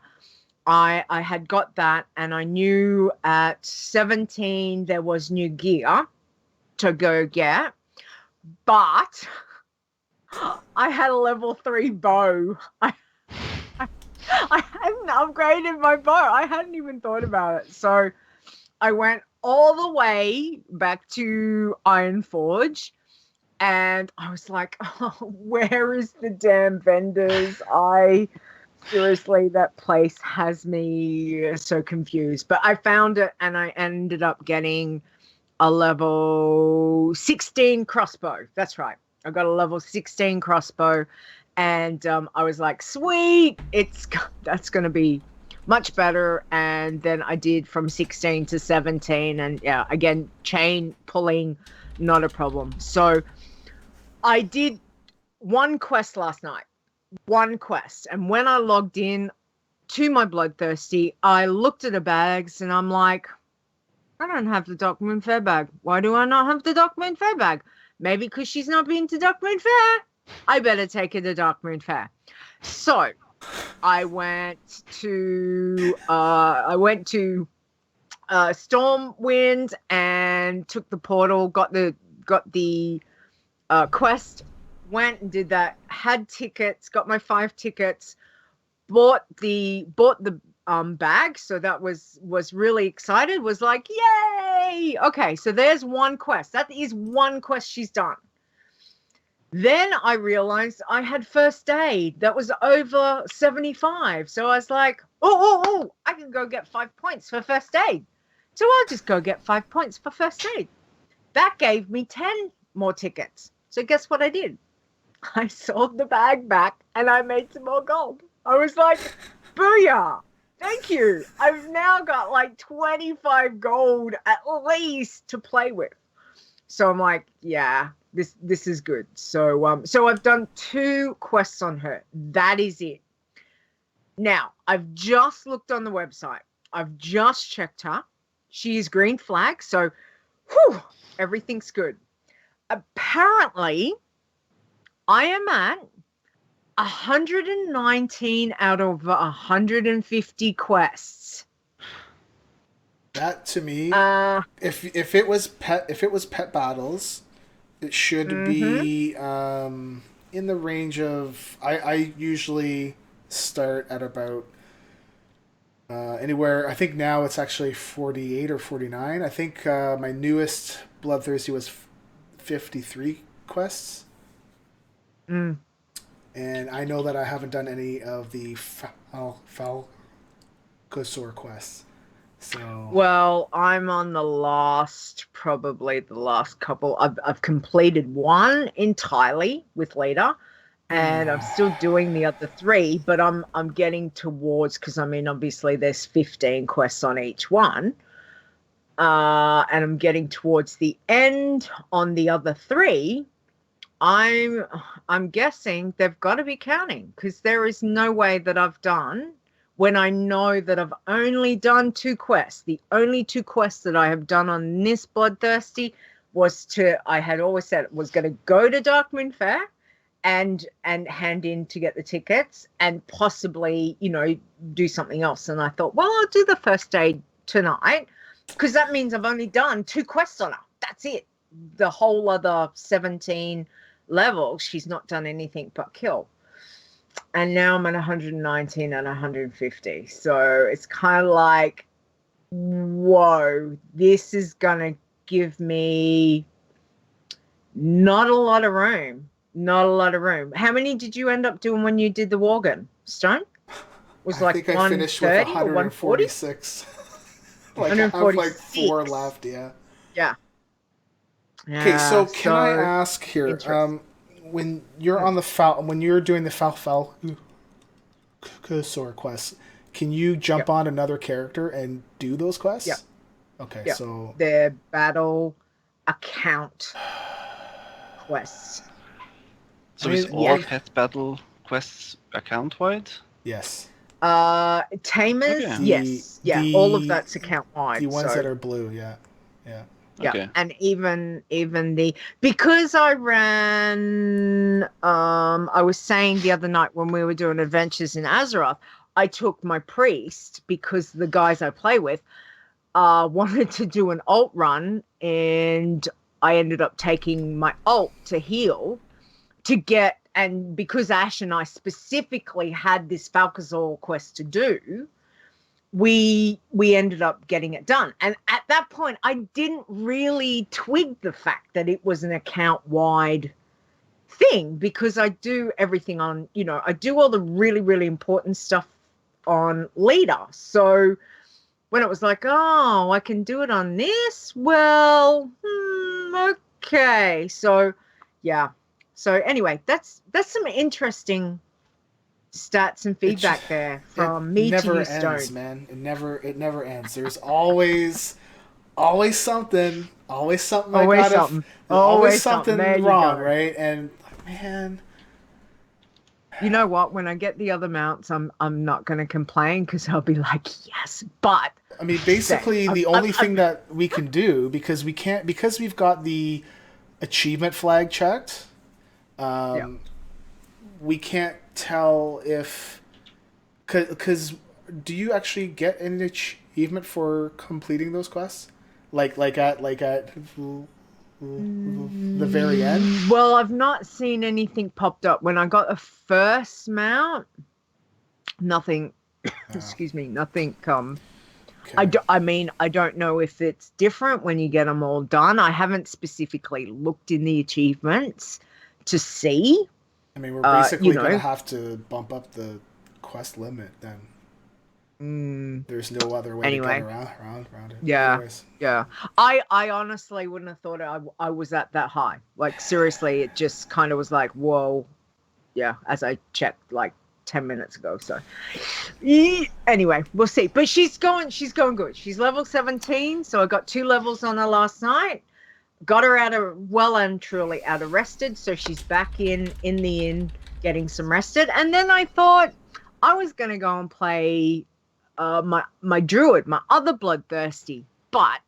I had got that, and I knew at 17 there was new gear to go get, but I had a level 3 bow. I hadn't upgraded my bow. I hadn't even thought about it. So I went all the way back to Ironforge, and I was like, oh, where is the damn vendors? Seriously, that place has me so confused. But I found it, and I ended up getting a level 16 crossbow. That's right. I got a level 16 crossbow, and I was like, sweet, that's going to be much better. And then I did from 16 to 17, and yeah, again, chain pulling, not a problem. So I did one quest last night. And when I logged in to my Bloodthirsty, I looked at the bags, and I'm like, I don't have the Dockmoon Fair bag. Why do I not have the Dockmoon Fair bag? Maybe because she's not been to Dockmoon Fair. I better take her to Dockmoon Fair. So I went to Stormwind and took the portal, got the quest, went and did that, had tickets, got my 5 tickets, bought the bag. So that was really excited, was like, yay. Okay, so there's one quest. That is one quest she's done. Then I realized I had first aid that was over 75. So I was like, oh, I can go get 5 points for first aid. So I'll just go get 5 points for first aid. That gave me 10 more tickets. So guess what I did? I sold the bag back and I made some more gold. I was like, booyah. Thank you. I've now got like 25 gold at least to play with. So I'm like, yeah, this is good. So I've done 2 quests on her. That is it. Now, I've just looked on the website. I've just checked her. She is green flag, so everything's good. Apparently, I am at 119 out of 150 quests.
That to me, if it was pet battles, it should be in the range of. I usually start at about anywhere. I think now it's actually 48 or 49. I think my newest Bloodthirsty was 53 quests. And I know that I haven't done any of the Falcosor quests. So
well, I'm on probably the last couple. I've completed one entirely with Leeta, and I'm still doing the other 3. But I'm getting towards, because I mean obviously there's 15 quests on each one, and I'm getting towards the end on the other 3. I'm guessing they've got to be counting, because there is no way that I've done, when I know that I've only done 2 quests, the only 2 quests that I have done on this Bloodthirsty, I had always said was going to go to Darkmoon Fair and hand in to get the tickets and possibly, do something else. And I thought, well, I'll do the first aid tonight because that means I've only done 2 quests on her. That's it. The whole other 17 levels, she's not done anything but kill. And now I'm at 119 and 150. So it's kind of like, whoa, this is going to give me not a lot of room. Not a lot of room. How many did you end up doing when you did the Worgen, Stone? Was
I think I finished with 146. I have like 4 left, yeah.
Yeah.
Okay, so can I ask here, when you're on the when you're doing the Falfel quests, can you jump on another character and do those quests?
Yeah.
Okay,
yep.
So
they're battle account quests.
So is all pet battle quests account-wide?
Yes.
Tamers,
Okay.
yes. All of that's account-wide.
The ones that are blue, yeah.
Okay. And even because I ran I was saying the other night when we were doing adventures in Azeroth, I took my priest because the guys I play with wanted to do an alt run, and I ended up taking my alt to heal to get, and because Ash and I specifically had this Falcazor quest to do, we ended up getting it done. And at that point, I didn't really twig the fact that it was an account-wide thing because I do everything on, I do all the really, really important stuff on Leeta. So when it was like, oh, I can do it on this, well, okay. So, yeah. So anyway, that's some interesting stats and feedback there from me to you, Stone.
It never ends, man. It never ends. There's always something. Always something. Always something wrong, right? And man,
you know what? When I get the other mounts, I'm not going to complain because I'll be like, yes. But
I mean, basically, the only thing that we can do because we've got the achievement flag checked. We can't tell if, because do you actually get an achievement for completing those quests, like at the very end?
Well, I've not seen anything popped up when I got the first mount. Nothing. Excuse me. Nothing. Okay. I don't know if it's different when you get them all done. I haven't specifically looked in the achievements to see.
I mean, we're basically going to have to bump up the quest limit then. There's no other way to get around it.
Yeah,
anyways.
Yeah. I honestly wouldn't have thought I was at that high. Like, seriously, it just kind of was like, whoa. Yeah, as I checked like 10 minutes ago. So, anyway, we'll see. But she's going good. She's level 17, so I got 2 levels on her last night. Got her well and truly out of rested, so she's back in the inn getting some rested. And then I thought I was going to go and play my druid, my other bloodthirsty. But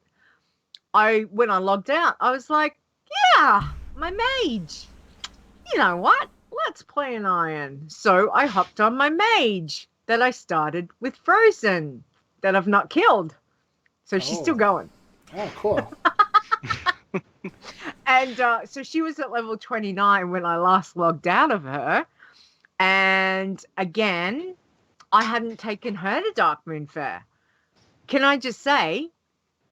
when I logged out, I was like, yeah, my mage. You know what? Let's play an iron. So I hopped on my mage that I started with Frozen that I've not killed. So she's still going.
Oh, cool.
And so she was at level 29 when I last logged out of her. And again, I hadn't taken her to Darkmoon Fair. Can I just say,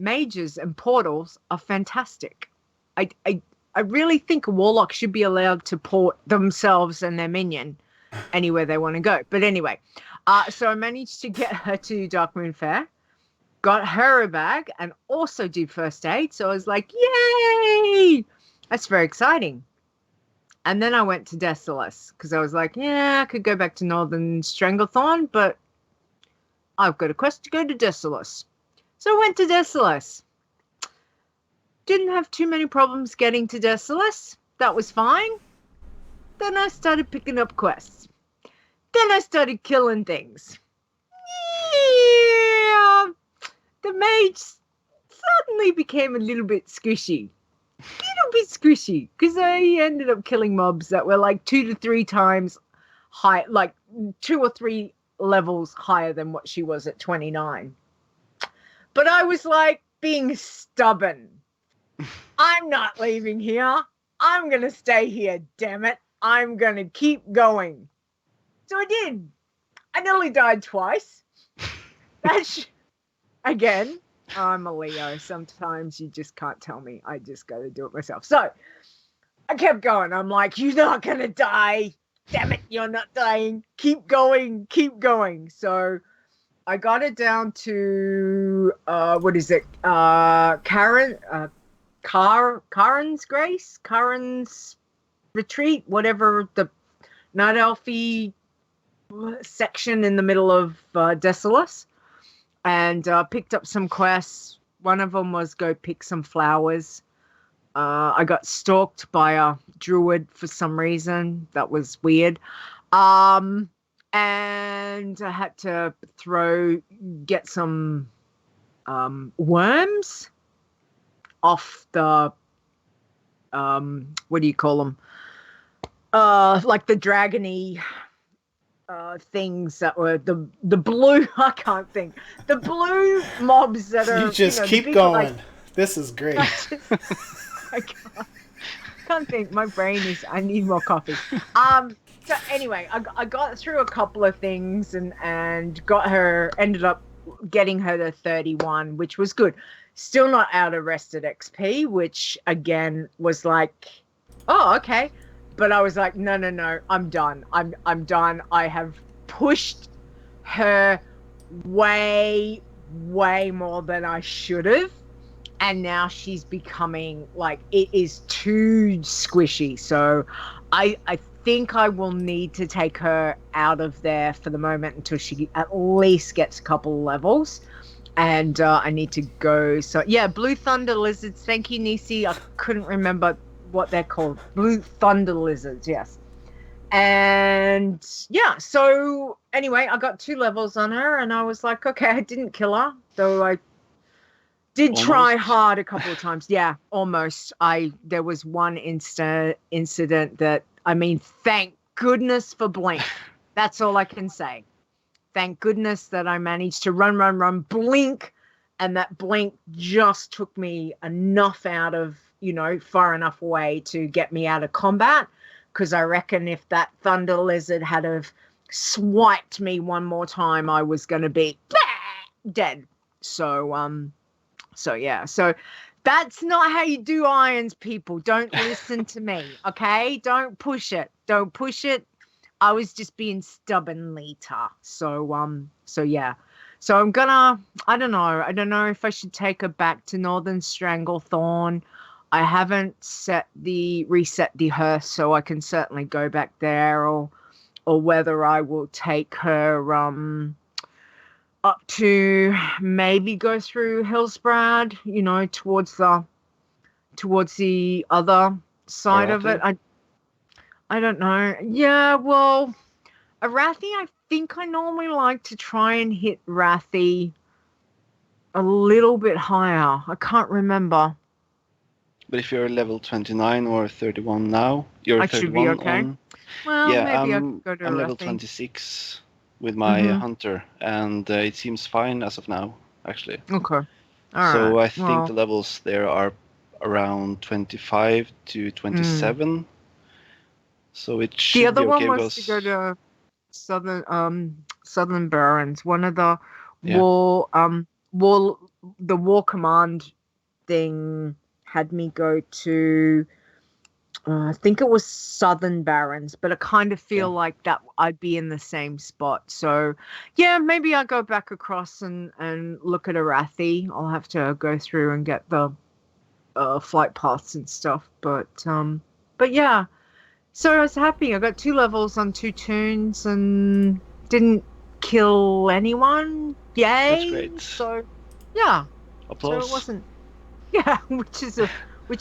mages and portals are fantastic. I really think a warlock should be allowed to port themselves and their minion anywhere they want to go. But anyway, so I managed to get her to Darkmoon Fair. Got her a bag and also did first aid. So I was like, yay! That's very exciting. And then I went to Desolace because I was like, yeah, I could go back to Northern Stranglethorn, but I've got a quest to go to Desolace. So I went to Desolace. Didn't have too many problems getting to Desolace. That was fine. Then I started picking up quests. Then I started killing things. Yeah. The mage suddenly became a little bit squishy. bit squishy because I ended up killing mobs that were like 2 to 3 times high, like 2 or 3 levels higher than what she was at 29. But I was like being stubborn. I'm not leaving here. I'm going to stay here, damn it. I'm going to keep going. So I did. I nearly died twice. Again, I'm a Leo. Sometimes you just can't tell me. I just got to do it myself. So I kept going. I'm like, you're not going to die. Damn it, you're not dying. Keep going. Keep going. So I got it down to, what is it? Karen's Grace? Karen's Retreat? Whatever, the Night Elfie section in the middle of Desolus. And picked up some quests. One of them was go pick some flowers. I got stalked by a druid for some reason. That was weird. And I had to get some worms off the, what do you call them? Like the dragony things that were the blue, I can't think. The blue mobs that are...
You just keep going. Like, this is great.
I can't think. My brain is... I need more coffee. So anyway, I got through a couple of things and ended up getting her to 31, which was good. Still not out of rested XP, which again was like, oh, okay. But I was like, no, I'm done. I'm done. I have pushed her way, way more than I should have. And now she's becoming like, it is too squishy. So I think I will need to take her out of there for the moment until she at least gets a couple of levels. And I need to go. So yeah, Blue Thunder Lizards. Thank you, Nisi. I couldn't remember what they're called. Blue Thunder Lizards, yes. And yeah, so anyway, I got 2 levels on her and I was like, okay, I didn't kill her, though I did try hard a couple of times. Yeah, almost. There was one incident that, I mean, thank goodness for Blink. That's all I can say. Thank goodness that I managed to run, blink, and that blink just took me enough out of, far enough away to get me out of combat. Because I reckon if that Thunder Lizard had have swiped me one more time, I was going to be dead. So yeah. So that's not how you do irons, people. Don't listen to me, okay? Don't push it. I was just being stubborn, Leeta. So yeah. So I'm gonna, I don't know if I should take her back to Northern Stranglethorn. I haven't reset the hearse, so I can certainly go back there, or whether I will take her up to maybe go through Hillsbrad, towards the other side of it. I don't know. Yeah, well, Arathi, I think I normally like to try and hit Rathi a little bit higher. I can't remember.
But if you're level 29 or 31 now, you're
I
31
should be okay.
on.
Well,
yeah,
maybe I could go to
I'm level
Arathi.
26 with my hunter, and it seems fine as of now, actually.
Okay.
So I think the levels there are around 25 to 27. So it should
the other
be okay.
one was to go to Southern Barrens. One of the the war command thing had me go to I think it was Southern Barrens, but I kind of feel like that I'd be in the same spot. So yeah, maybe I'll go back across and look at Arathi. I'll have to go through and get the flight paths and stuff. But yeah. So I was happy. I got 2 levels on 2 Toons and didn't kill anyone. Yay!
That's great.
So yeah.
Applause.
So it wasn't. Yeah, which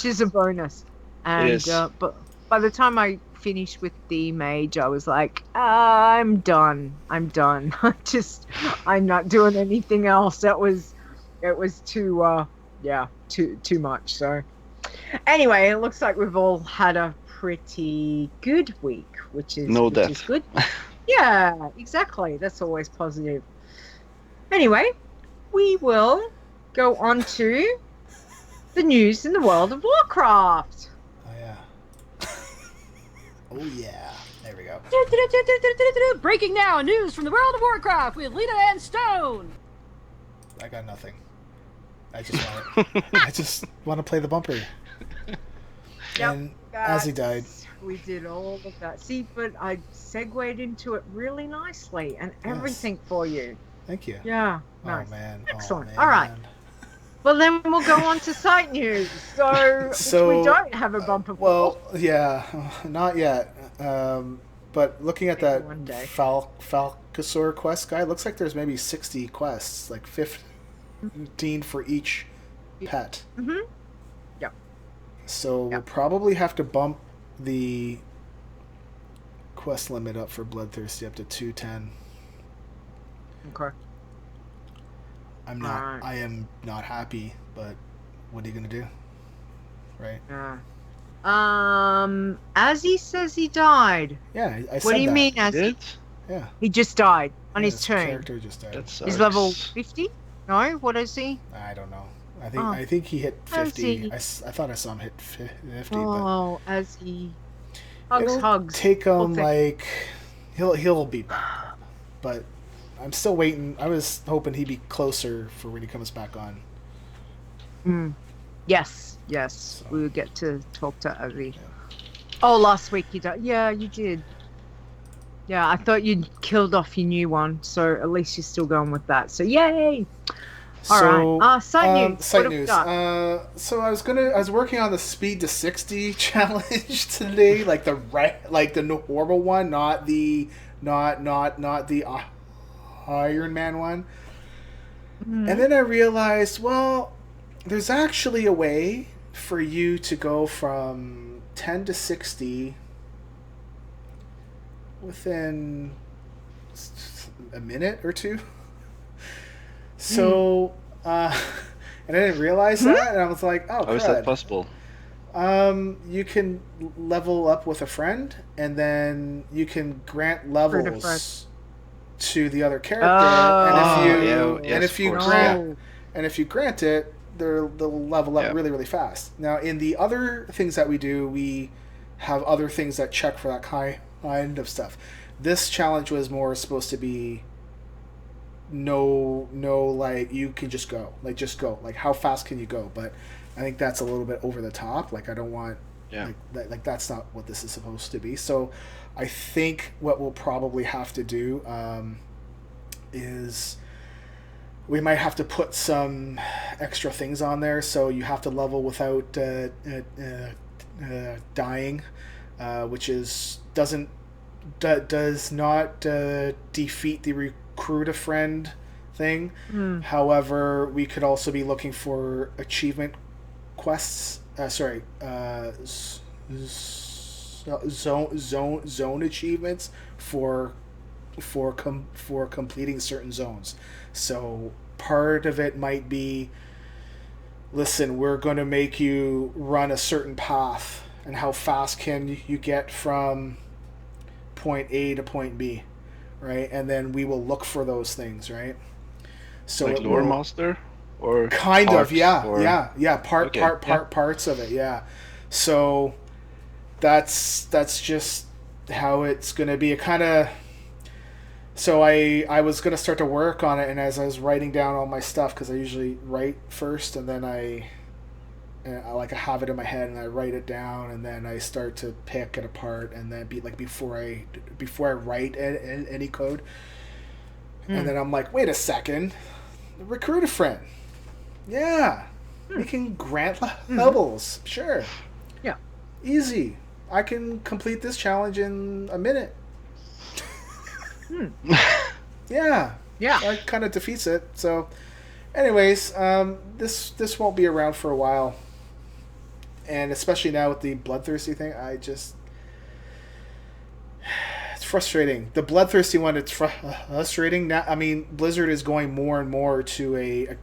is a bonus. And
it is.
but by the time I finished with the mage, I was like, I'm done. I'm not doing anything else. It was too much. So Anyway, it looks like we've all had a pretty good week, which is
No
which
death.
is good. Yeah, exactly. That's always positive. Anyway, we will go on to the news in the world of Warcraft.
Oh yeah. Oh yeah. There we go.
Breaking now, news from the World of Warcraft with Leeta and Stone.
I got nothing. I just want to play the bumper. And as he died.
We did all of that. See, but I segued into it really nicely and everything for you.
Thank you.
Yeah.
Oh
Nice.
man.
Excellent.
Oh, man.
All right. Well, then we'll go on to site news. So we don't have a bumper.
Well, yeah, not yet. But looking at
Maybe
that
one day.
Falcasaur quest guide, looks like there's maybe 60 quests, like 15 for each pet.
Mm-hmm. Yep.
So we'll probably have to bump the quest limit up for Bloodthirsty up to 210.
Okay. Alright.
I am not happy, but what are you gonna do? Right?
Yeah. As he says he died.
Yeah, I said
What do you
that.
mean, as
Did?
Yeah.
he just died on
Yeah,
his turn?
character just died.
That sucks.
He's level 50? No, what is he?
I don't know.
Oh.
I think he hit
I
50.
see.
I thought I saw him hit 50, but
Oh, as he hugs,
it'll
hugs.
take
Poor
him
thing.
like he'll be back, but I'm still waiting. I was hoping he'd be closer for when he comes back on.
Yes,
So-
we will get to talk to Avi. Oh, last week you died. Yeah, you did. Yeah, I thought you'd killed off your new one, so at least you're still going with that. So yay! All right. Site news.
Site
What have we
news.
got?
So I was working on the speed to 60 challenge today, like the normal one, not the Iron Man one.
Mm-hmm.
And then I realized, well, there's actually a way for you to go from 10 to 60 within a minute or two. So, and I didn't realize that, and I was like, oh,
How is that
crud.
possible?
You can level up with a friend, and then you can grant levels to the other character, and if you grant it, they'll level up really, really fast. Now, in the other things that we do, we have other things that check for that kind of stuff. This challenge was more supposed to be no, like, you can just go. Like, how fast can you go? But I think that's a little bit over the top. Like, I don't want...
Yeah.
Like that's not what this is supposed to be. So I think what we'll probably have to do is we might have to put some extra things on there. So you have to level without dying, which does not defeat the recruit a friend thing. However, we could also be looking for achievement quests. Zone achievements for completing certain zones. So part of it might be, listen, we're going to make you run a certain path, and how fast can you get from point A to point B, right? And then we will look for those things, right? So
Like lore master, or
kind of, yeah,
or...
yeah. Parts of it, yeah. So that's just how it's gonna be. It kind of. So I was gonna start to work on it, and as I was writing down all my stuff, because I usually write first, and then I have it in my head, and I write it down, and then I start to pick it apart, and then before I write any code, and then I'm like, wait a second, recruit a friend. Yeah, we can grant levels. Sure.
Yeah.
Easy. I can complete this challenge in a minute. Yeah.
Yeah.
That kind of defeats it. So, anyways, this won't be around for a while, and especially now with the bloodthirsty thing, it's frustrating. The bloodthirsty one, it's frustrating. Now, I mean, Blizzard is going more and more to a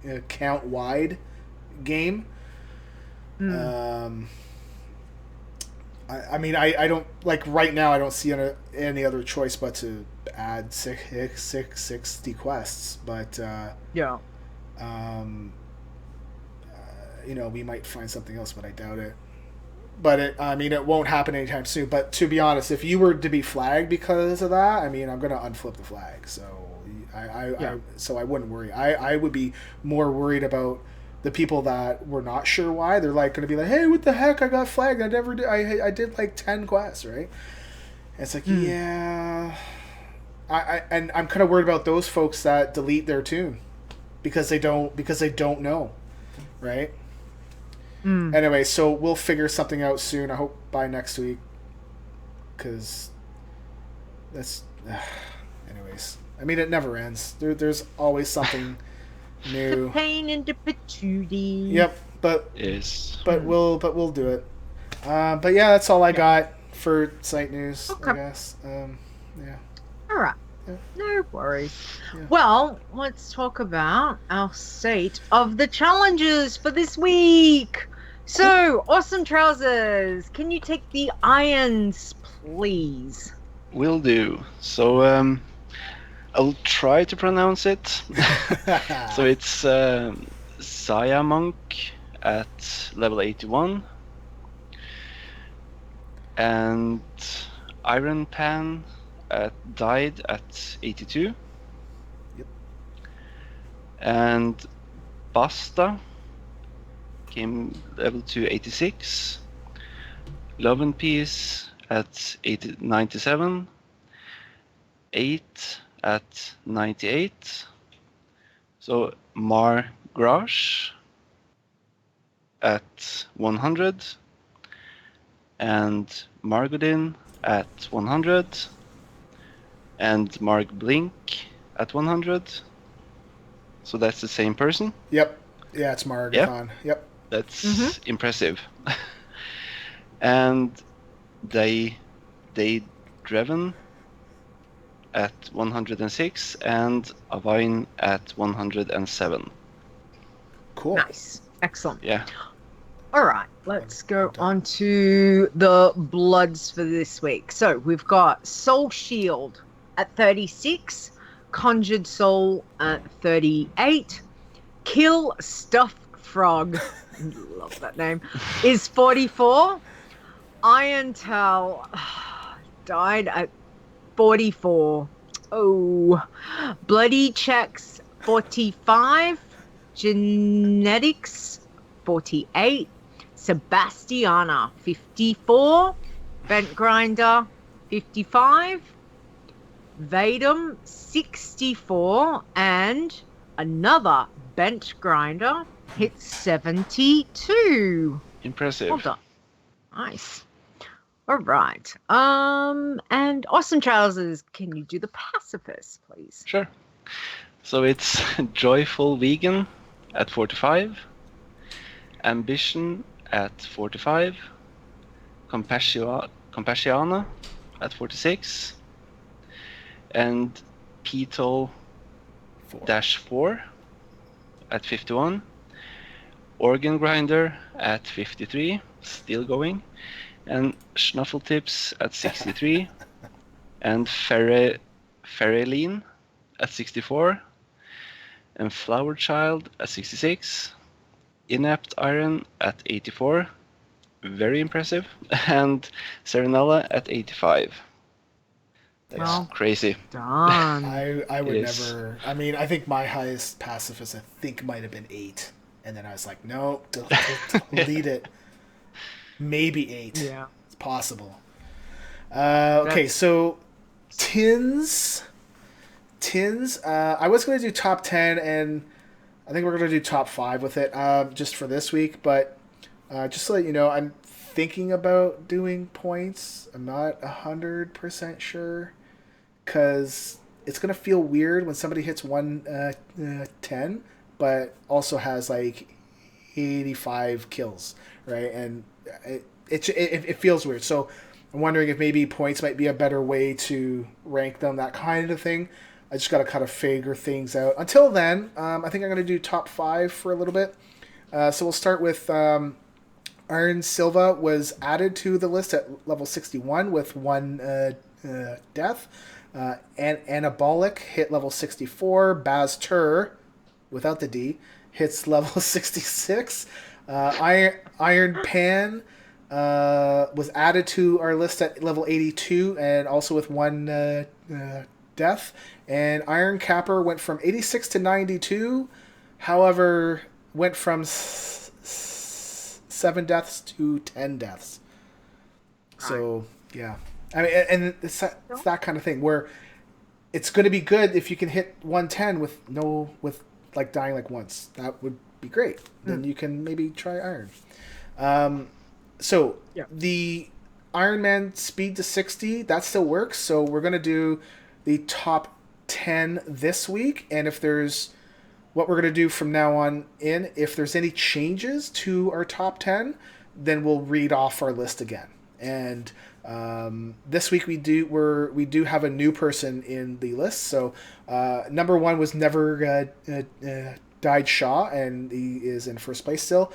account wide game. I mean, I don't like right now. I don't see any other choice but to add 60 quests. But
Yeah.
We might find something else, but I doubt it. But it won't happen anytime soon. But to be honest, if you were to be flagged because of that, I mean, I'm gonna unflip the flag. So I wouldn't worry. I would be more worried about the people that were not sure why. They're like going to be like, hey, what the heck? I got flagged. I never did. I did like 10 quests, right? And it's like, yeah. And I'm kind of worried about those folks that delete their tune because they don't know, right? Anyway, so we'll figure something out soon. I hope by next week, because that's. Anyways, I mean, it never ends. There's always something new.
The pain in the patootie.
Yep, but
Yes.
we'll do it. But yeah, that's all I got for site news.
Okay.
I guess. Yeah.
All right.
Yeah.
No worries.
Yeah.
Well, let's talk about our state of the challenges for this week. So, AwesomeTrousers, can you take the irons, please?
Will do. So I'll try to pronounce it. So it's Saya Monk at level 81 and Iron Pan died at 82.
Yep.
And Basta came level to 86. Love and Peace at 97. 8 at 98. So Mar Grash at 100. And Margodin at 100. And Mark Blink at 100. So that's the same person.
Yep. Yeah, it's Margathon. Yep.
That's impressive. And they Dreven at 106 and Avine at 107.
Cool.
Nice. Excellent.
Yeah.
All right, let's go on to the bloods for this week. So we've got Soul Shield at 36, Conjured Soul at 38, Kill Stuff Frog, love that name, is 44, Iron Towel died at 44. Oh, Bloody Checks 45, Genetics 48, Sebastiana 54, Bent Grinder 55, Vadum 64, and another Bent Grinder hit 72.
Impressive.
Well done. Nice. All right. And AwesomeTrousers, can you do the pacifist, please?
Sure. So it's Joyful Vegan at 45, Ambition at 45, Compassiana at 46, and Petol -4 at 51, Organ Grinder at 53, still going, and Schnuffletips at 63, and Ferreline at 64, and Flower Child at 66, Inept Iron at 84, very impressive, and Serenella at 85. That's
Well,
crazy.
Done.
I would
It is.
never. I mean, I think my highest pacifist might have been 8, and then I was like, no, delete it. Maybe 8.
Yeah.
It's possible. Okay, so tins. I was going to do top 10, and I think we're going to do top 5 with it, just for this week. But just to let you know, I'm thinking about doing points. I'm not 100% sure, because it's going to feel weird when somebody hits 110, but also has like 85 kills, right? And it feels weird. So I'm wondering if maybe points might be a better way to rank them, that kind of thing. I just got to kind of figure things out. Until then, I think I'm going to do top 5 for a little bit. So we'll start with Iron Silva was added to the list at level 61 with 1 death. Anabolic hit level 64. Baz Tur, without the D, hits level 66. Iron Pan was added to our list at level 82 and also with 1 death. And Iron Capper went from 86 to 92. However, went from 7 deaths to 10 deaths. So, yeah. I mean, and it's that kind of thing where it's going to be good if you can hit 110 with like dying like once. That would be great. Then you can maybe try Iron. The Iron Man speed to 60, that still works. So we're going to do the top 10 this week. And if there's what we're going to do from now on in, if there's any changes to our top 10, then we'll read off our list again. And this week we do have a new person in the list. So number 1 was Never Died Shaw, and he is in first place still.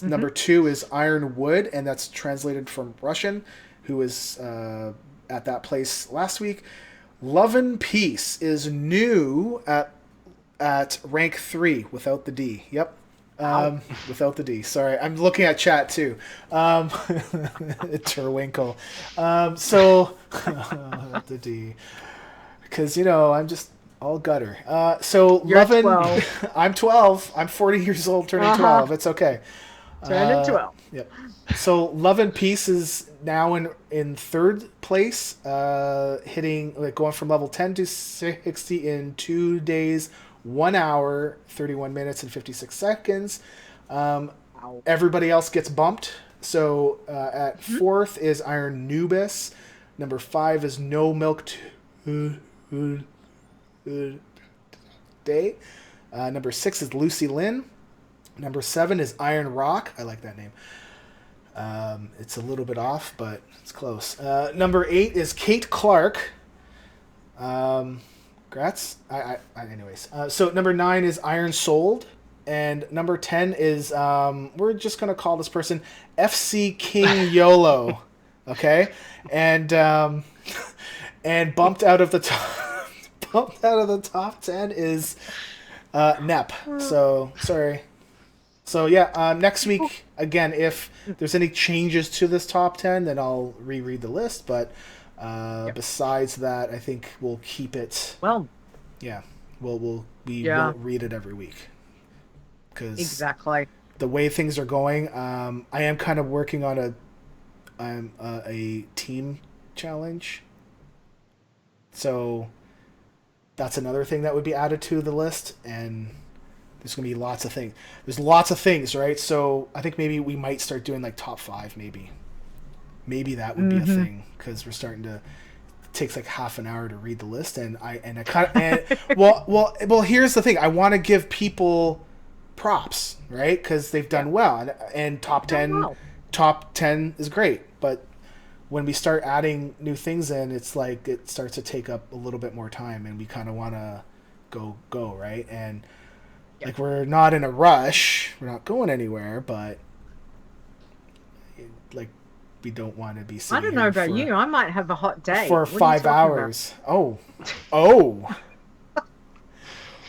Number 2 is Iron Wood, and that's translated from Russian, who was at that place last week. Love and Peace is new at rank 3 without the D. Yep. Without the D. Sorry, I'm looking at chat too. Terwinkle. The D. Because, I'm just all gutter.
You're
Lovin'...
12.
I'm 12. I'm 40 years old turning 12. It's okay.
Turning 12.
Yep. So Love and Peace is now in third place, going from level 10 to 60 in 2 days, 1 hour, 31 minutes, and 56 seconds. Everybody else gets bumped. So at 4th is Iron Nubis. Number 5 is No Milk Day. Number 6 is Lucy Lynn. Number 7 is Iron Rock. I like that name. It's a little bit off, but it's close. Number 8 is Kate Clark. Congrats. Anyways. So number 9 is Iron Sold. And number 10 is, we're just going to call this person FC King YOLO. Okay? And bumped out of the top 10 is Nep. So, sorry. So, yeah, next week, again, if there's any changes to this top 10, then I'll reread the list. But besides that, I think we'll keep it.
Well,
yeah, we'll read it every week.
Exactly.
The way things are going, I am kind of working on a team challenge. So that's another thing that would be added to the list, and there's going to be lots of things. There's lots of things, right? So I think maybe we might start doing like top 5, maybe. Maybe that would be a thing, because we're starting to. It takes like half an hour to read the list, and well, here's the thing. I want to give people props, right? Because they've done well, and top 10 is great. But when we start adding new things in, it's like it starts to take up a little bit more time, and we kind of want to go right. And like, we're not in a rush, we're not going anywhere, but like, we don't want to be sitting
I don't know about you. I might have a hot day
for 5 hours. Oh.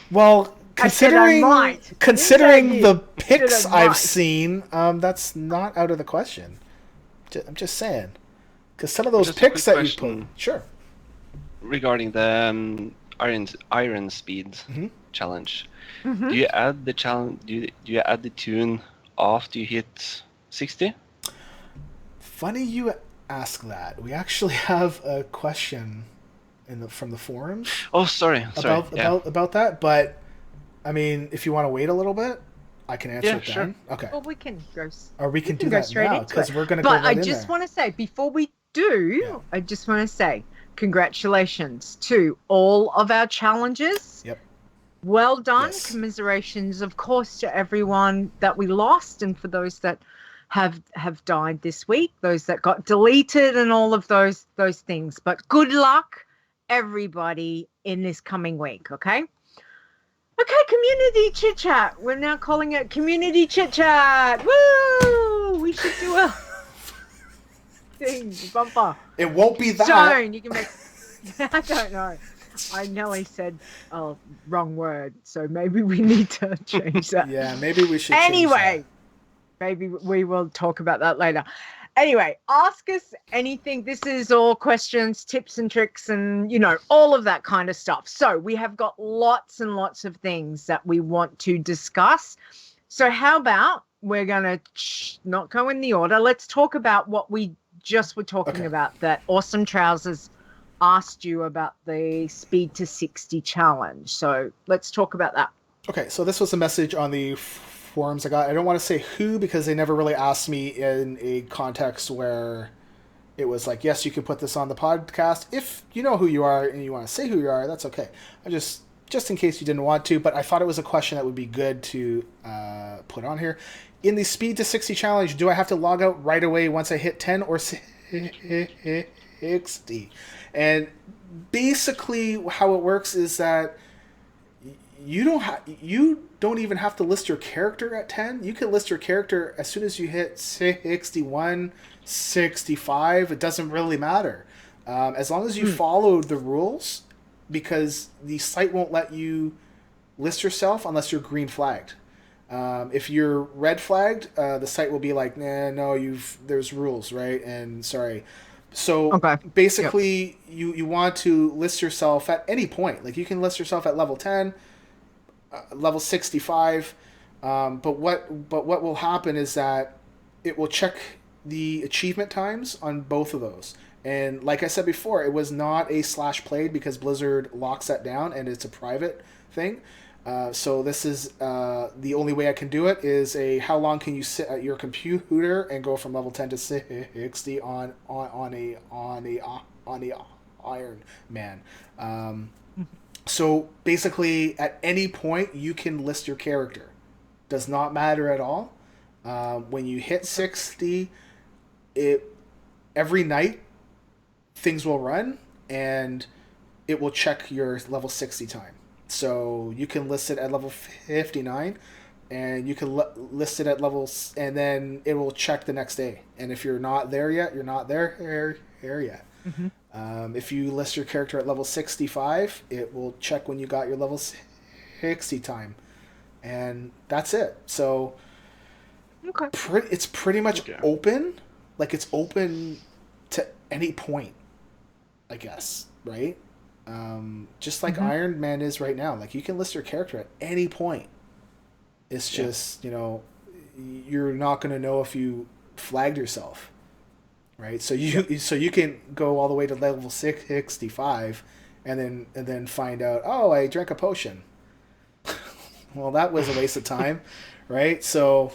Well, considering the pics I've seen, that's not out of the question. I'm just saying, because some of those pics that you put, sure.
Regarding the iron speed challenge, do you add the challenge? Do you add the tune after you hit 60?
Funny you ask that. We actually have a question from the forums.
Oh, sorry.
About that. But I mean, if you want to wait a little bit, I can answer it then. Okay.
Well, we can go.
Or we can do that now, because we're going to go right in there.
But I just want to say, before we do, I just want to say congratulations to all of our challengers.
Yep.
Well done.
Yes.
Commiserations, of course, to everyone that we lost, and for those that have died this week, those that got deleted, and all of those things. But good luck, everybody in this coming week, okay? Okay, community chit chat. We're now calling it community chit chat. Woo! We should do a thing, bumper.
It won't be that.
Stone, you can make. I don't know. I nearly said wrong word, so maybe we need to change that.
Yeah, maybe we should. Change
Anyway,
that.
maybe we will talk about that later. Anyway, ask us anything. This is all questions, tips and tricks, and, you know, all of that kind of stuff. So we have got lots and lots of things that we want to discuss. So how about we're going to not go in the order. Let's talk about what we just were talking about, that AwesomeTrousers asked you about the speed to 60 challenge. So let's talk about that.
Okay, so this was a message on the forums I got. I don't want to say who because they never really asked me in a context where it was like, yes, you can put this on the podcast. If you know who you are and you want to say who you are, that's okay. I just in case you didn't want to, but I thought it was a question that would be good to put on here. In the speed to 60 challenge, do I have to log out right away once I hit 10 or 60? And basically how it works is that you don't even have to list your character at 10. You can list your character as soon as you hit 61, 65. It doesn't really matter. As long as you follow the rules, because the site won't let you list yourself unless you're green flagged. If you're red flagged, the site will be like, nah, no, there's rules, right? And sorry. So basically, you want to list yourself at any point. Like you can list yourself at level 10, level 65, but what will happen is that it will check the achievement times on both of those. And like I said before, it was not a /played because Blizzard locks that down and it's a private thing. So this is the only way I can do it is how long can you sit at your computer and go from level 10 to 60 on a Iron Man. So basically, at any point you can list your character. Does not matter at all. When you hit 60, every night things will run and it will check your level 60 time. So you can list it at level 59 and you can list it at levels, and then it will check the next day. And if you're not there yet, you're not there yet. Mm-hmm. If you list your character at level 65, it will check when you got your level 60 time. And that's it. So it's pretty much open. Like it's open to any point, I guess, right? Just like Iron Man is right now. Like you can list your character at any point. It's just, you're not going to know if you flagged yourself, right? So you can go all the way to level 65 and then find out, oh, I drank a potion. Well, that was a waste of time, right? So,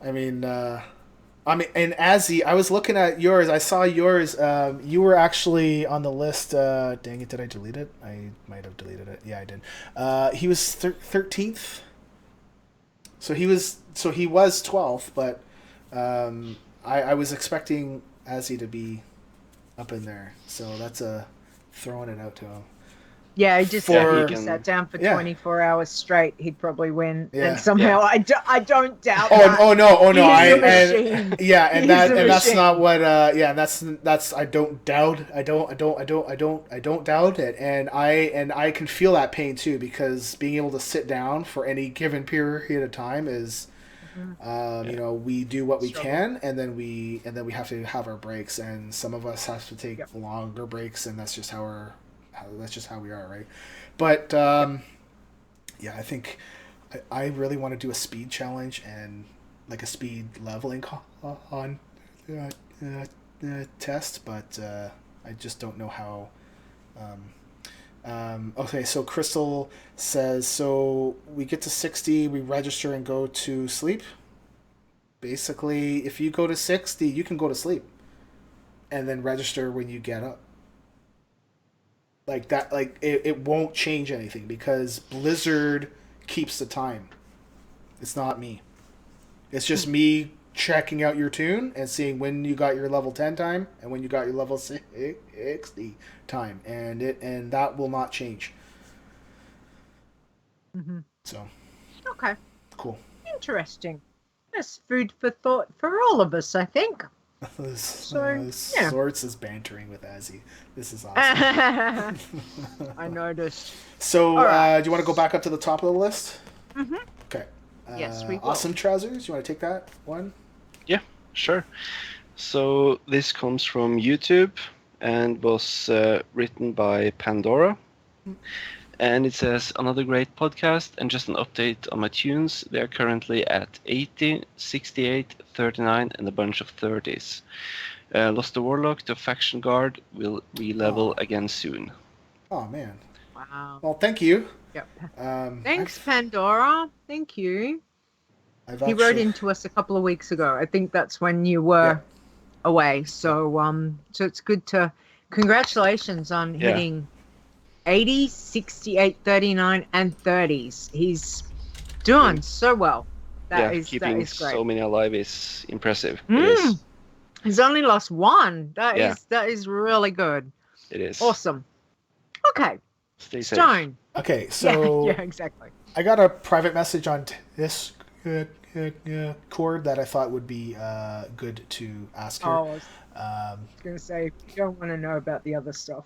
and Azzy, I was looking at yours. I saw yours. You were actually on the list. Dang it, did I delete it? I might have deleted it. Yeah, I did. He was 13th. So he was 12th, but I was expecting Azzy to be up in there. So that's throwing it out to him.
Yeah, he just sat down for 24 hours straight. He'd probably win, and somehow I don't doubt.
Oh no!
That's
not what. That's I don't doubt. I don't doubt it, and I can feel that pain too, because being able to sit down for any given period of time is, we do what we can, and then we have to have our breaks, and some of us have to take longer breaks, and that's just how we are, right? But I think I really want to do a speed challenge and like a speed leveling on test, but I just don't know how. Okay, so Crystal says, so we get to 60, we register and go to sleep. Basically, if you go to 60, you can go to sleep and then register when you get up. Like that, like it won't change anything because Blizzard keeps the time. It's not me. It's just me checking out your toon and seeing when you got your level 10 time and when you got your level 60 time, and that will not change.
Mm-hmm.
So
Okay.
cool.
Interesting. That's food for thought for all of us, I think.
So,
yeah.
Sorts is bantering with Azzy. This is awesome.
I noticed.
So,
All right.
do you want to go back up to the top of the list?
Mm-hmm.
Okay.
Yes, we will.
AwesomeTrousers, you want to take that one?
Yeah, sure. So this comes from YouTube and was written by Pandora. And it says, another great podcast, and just an update on my tunes. They are currently at 80, 68, 39, and a bunch of 30s. Lost the Warlock to Faction Guard. Will re-level again soon.
Oh, man.
Wow.
Well, thank you.
Yep.
Um,
Thanks, Pandora. Thank you.
I've
He wrote into us a couple of weeks ago. I think that's when you were away. So so it's good to congratulations on hitting 80, 68, 39, and 30s. He's doing so well. That is
keeping
great.
so many alive is impressive.
Mm.
It is.
He's only lost one. That is really good.
It is.
Awesome. Okay.
Stay safe.
Stone.
Okay, so
Yeah, exactly.
I got a private message on this Discord that I thought would be good to ask her.
Oh, I was going to say, you don't want to know about the other stuff.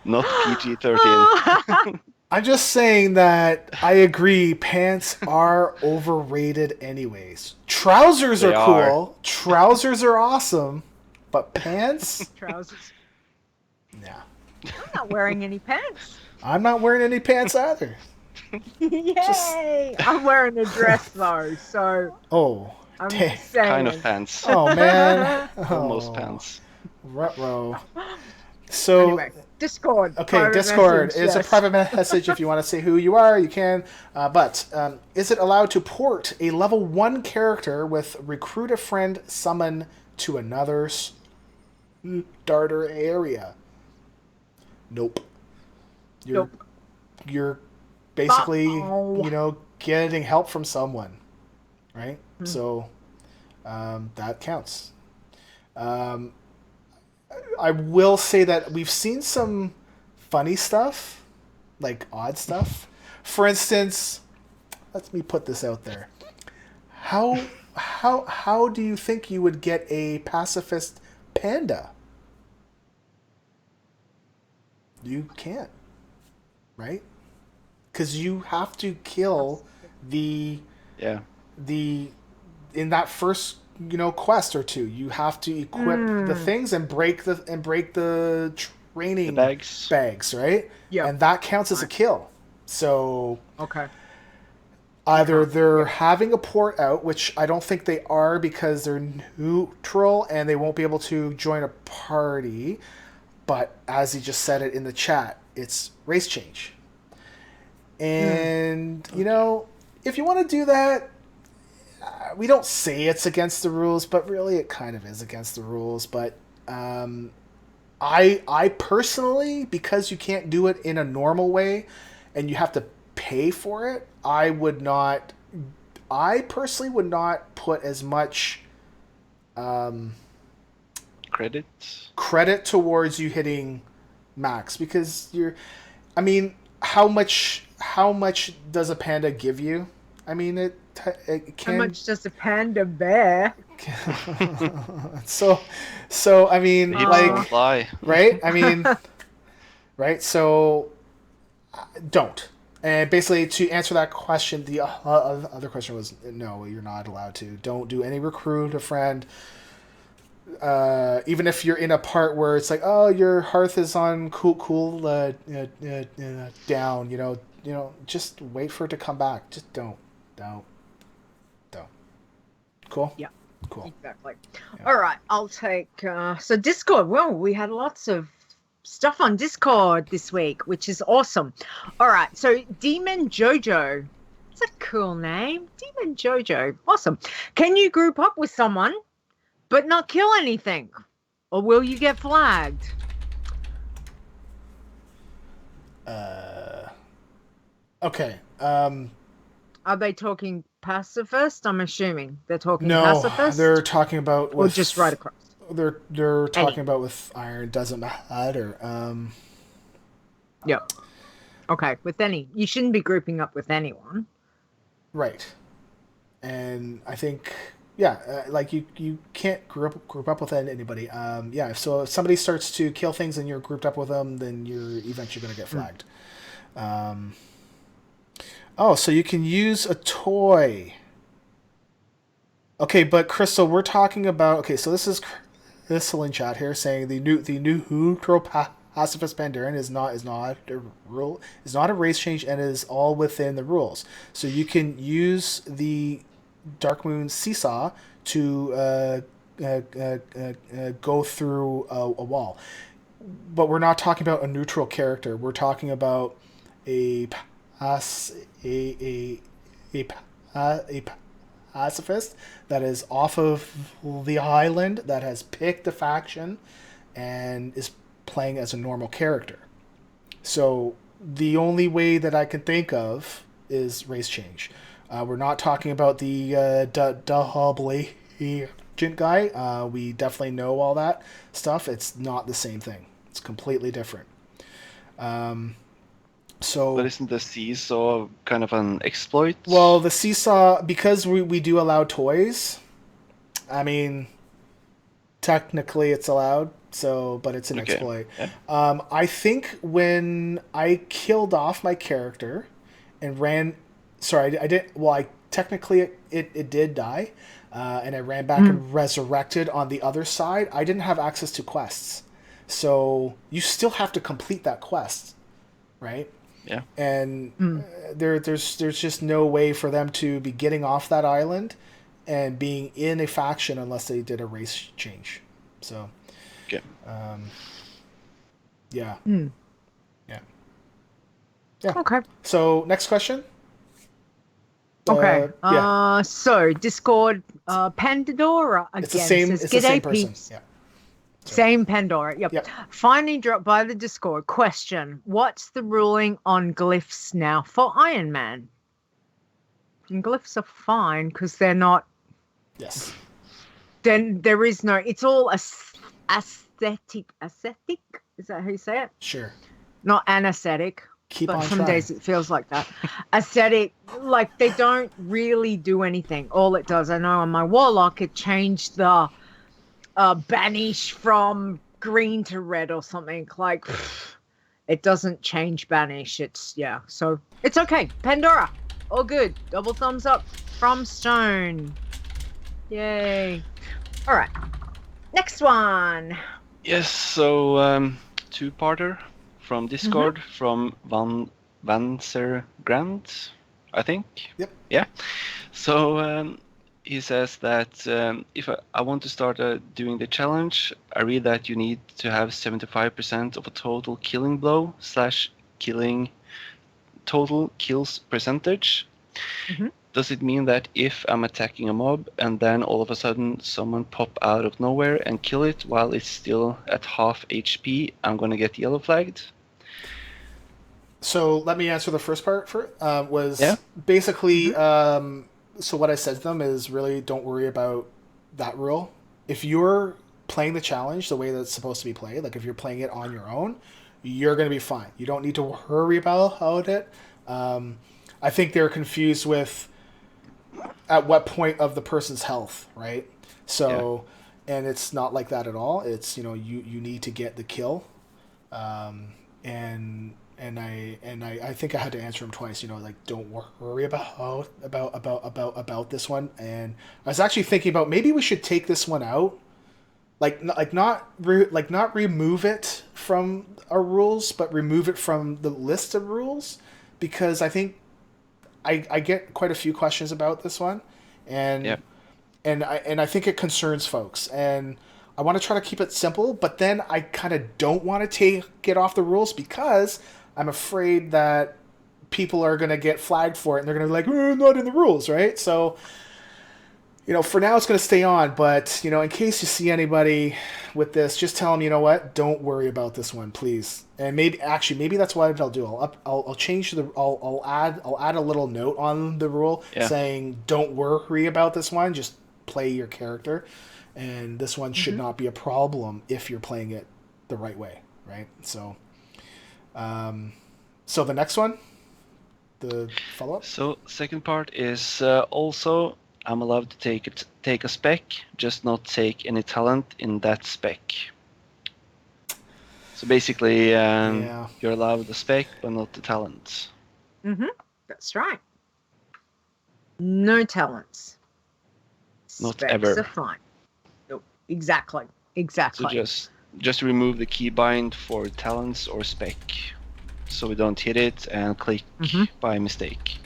Not PG-13.
I'm just saying that I agree, pants are overrated anyways. Trousers are cool. Trousers are awesome. But pants?
Trousers.
Nah.
I'm not wearing any pants.
I'm not wearing any pants either.
Yay! I'm wearing a dress though, so I'm saying.
Kind of pants.
Oh man.
Almost pants.
Ruh-roh. So
anyway, Discord.
Okay, Discord is a private message. If you want to say who you are, you can. But is it allowed to port a level 1 character with recruit a friend summon to another starter area? Nope. You're basically, getting help from someone, right? So that counts. I will say that we've seen some funny stuff, like odd stuff. For instance, let me put this out there. How do you think you would get a pacifist panda? You can't, right? Because you have to kill the in that first quest or two. You have to equip the things and break the training bags, right?
Yeah,
and that counts as a kill. So
either
they're having a port out, which I don't think they are because they're neutral and they won't be able to join a party. But as he just said it in the chat, it's race change. And, if you want to do that, we don't say it's against the rules, but really it kind of is against the rules. But I personally, because you can't do it in a normal way and you have to pay for it, I personally would not put as much credit towards you hitting max, because how much does a panda give you? It can.
How much does a panda bear?
so
fly.
Right? Right? So don't. And basically, to answer that question, the other question was no, you're not allowed to. Don't do any recruit a friend. Even if you're in a part where it's like, oh, your hearth is on cool down, just wait for it to come back. Just don't. Cool?
Yeah.
Cool.
Exactly. Yeah. All right, I'll take... so Discord, well, we had lots of stuff on Discord this week, which is awesome. All right, so Demon Jojo. It's a cool name. Demon Jojo. Awesome. Can you group up with someone but not kill anything? Or will you get flagged?
Okay.
Are they talking pacifist? I'm assuming they're talking
No,
pacifist.
they're talking about
or
with
just right across.
They're talking
Any.
about with iron doesn't matter.
Yep. Okay, with any. You shouldn't be grouping up with anyone.
Right. And I think like you can't group up with anybody. So if somebody starts to kill things and you're grouped up with them, then you're eventually going to get flagged. So you can use a toy. Okay, but Crystal, we're talking about. Okay, so this is Crystal in chat here saying the new neutral pacifist Pandaren is not a rule, is not a race change, and is all within the rules. So you can use the Darkmoon Seesaw to go through a wall, but we're not talking about a neutral character. We're talking about a pacifist that is off of the island, that has picked a faction and is playing as a normal character. So the only way that I can think of is race change. We're not talking about the double agent guy. We definitely know all that stuff. It's not the same thing. It's completely different.
But isn't the seesaw kind of an exploit?
Well, the seesaw, because we do allow toys, I mean, technically it's allowed, but it's an exploit. Yeah. I think when I killed off my character and ran... Sorry, I didn't... Well, technically it did die, and I ran back and resurrected on the other side. I didn't have access to quests. So you still have to complete that quest, right?
Yeah.
And there's just no way for them to be getting off that island and being in a faction unless they did a race change. So,
okay.
Yeah. Yeah.
Okay.
So next question.
Okay. So Discord, Pandora again.
It's the same.
Says,
It's the same person.
Peeps.
Yeah.
Same Pandora. Yep. Finally dropped by the Discord. Question: what's the ruling on glyphs now for Iron Man? And glyphs are fine because they're not.
Yes.
Then there is no. It's all aesthetic. Aesthetic? Is that how you say it?
Sure.
Not anesthetic.
Keep
but
on
some
trying.
days it feels like that. Aesthetic, like they don't really do anything. All it does, I know on my Warlock, it changed the banish from green to red or something. Like, it doesn't change banish. So it's okay. Pandora, all good. Double thumbs up from Stone. Yay. All right. Next one.
Yes, so two-parter from Discord from Vanser Grant, I think.
Yep.
Yeah. So he says that if I want to start doing the challenge, I read that you need to have 75% of a total killing blow / killing total kills percentage. Does it mean that if I'm attacking a mob and then all of a sudden someone pop out of nowhere and kill it while it's still at half HP, I'm going to get yellow flagged?
So let me answer the first part. Basically, so what I said to them is really don't worry about that rule. If you're playing the challenge the way that it's supposed to be played, like if you're playing it on your own, you're going to be fine. You don't need to worry about it. I think they're confused with at what point of the person's health, right? So, and it's not like that at all. It's, you need to get the kill. And I think I had to answer him twice, like don't worry about this one. And I was actually thinking about maybe we should take this one out, not remove it from our rules, but remove it from the list of rules, because I think I get quite a few questions about this one, and I think it concerns folks, and I want to try to keep it simple, but then I kind of don't want to take it off the rules because I'm afraid that people are going to get flagged for it and they're going to be like, not in the rules, right? So, for now it's going to stay on, but, in case you see anybody with this, just tell them, you know what, don't worry about this one, please. And maybe that's what I'll do. I'll change I'll add a little note on the rule saying, don't worry about this one, just play your character. And this one should not be a problem if you're playing it the right way, right? So, so the next one, the follow-up.
So second part is also I'm allowed to take a spec, just not take any talent in that spec. So basically, you're allowed the spec, but not the talents.
That's right. No talents.
Not
Specs
ever.
are fine. Nope. Exactly.
So just remove the keybind for talents or spec, so we don't hit it and click by mistake.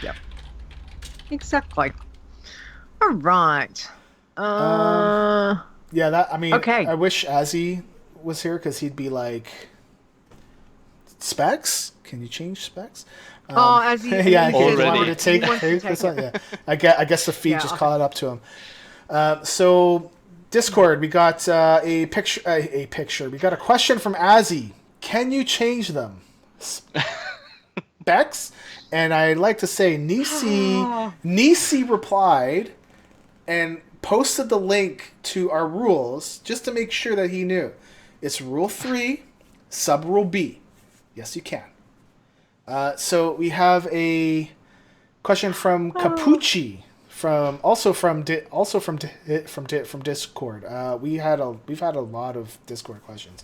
Yep. Exactly. All right.
Okay. I wish Azzy was here because he'd be like, specs? Can you change specs?
Azzy.
He
already
wanted to take this one. Yeah. I guess the feed just caught up to him. So Discord, we got a picture. We got a question from Azzy. Can you change them? Specs? And I'd like to say Nisi replied and posted the link to our rules just to make sure that he knew. It's Rule 3, Sub Rule B. Yes, you can. So we have a question from Capucci from Discord. We've had a lot of Discord questions.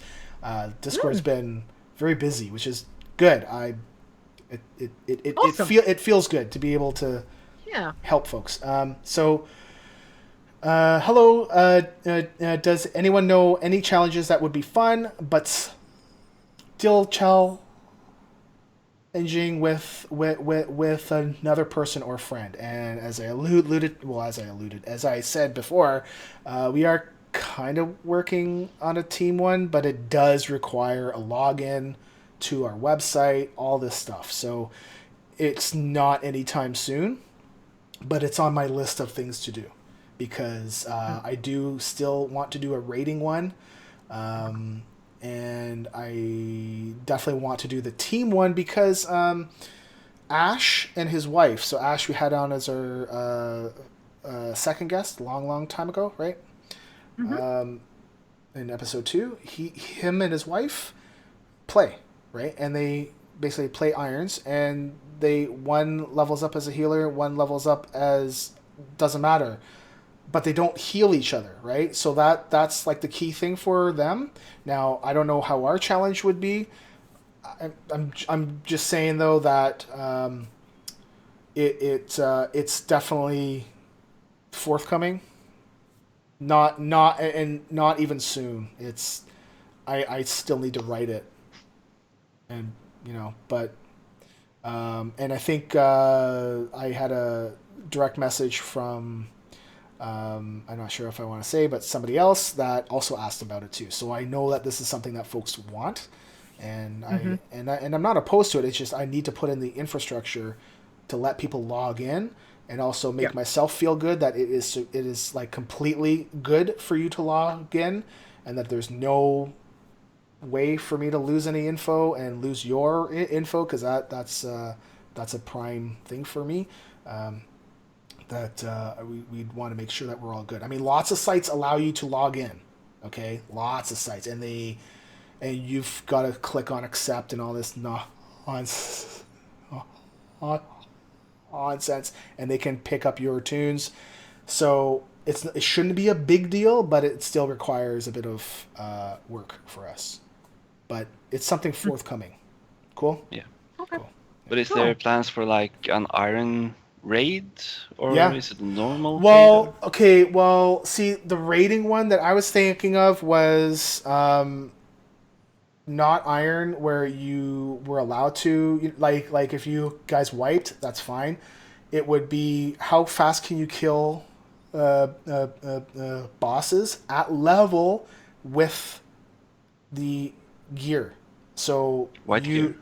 Discord's been very busy, which is good.
Awesome.
It feels good to be able to help folks. Hello. Does anyone know any challenges that would be fun but still challenging with another person or friend? And as I said before, we are kind of working on a team one, but it does require a login to our website, all this stuff. So it's not anytime soon, but it's on my list of things to do because I do still want to do a rating one. And I definitely want to do the team one because Ash and his wife, so Ash we had on as our second guest long time ago, right? In episode 2, him and his wife play, right? And they basically play irons, and one levels up as a healer, one levels up as doesn't matter, but they don't heal each other, right? So that's like the key thing for them. Now I don't know how our challenge would be. I'm just saying though that it's definitely forthcoming. Not even soon. It's I still need to write it, and but and I think I had a direct message from I'm not sure if I want to say, but somebody else that also asked about it too. So I know that this is something that folks want, and I'm not opposed to it. It's just I need to put in the infrastructure to let people log in, and also make myself feel good that it is like completely good for you to log in, and that there's no way for me to lose any info and lose your info, because that's a prime thing for me. We'd want to make sure that we're all good. I mean, lots of sites allow you to log in, okay? Lots of sites, and you've got to click on accept and all this nonsense, and they can pick up your tunes. So it shouldn't be a big deal, but it still requires a bit of work for us. But it's something forthcoming. Cool?
Yeah.
Okay.
Cool.
But is there plans for like an iron raid, or is it normal?
Well, okay. Well, see, the raiding one that I was thinking of was not iron, where you were allowed to like if you guys wiped, that's fine. It would be how fast can you kill bosses at level with the gear. So
gear?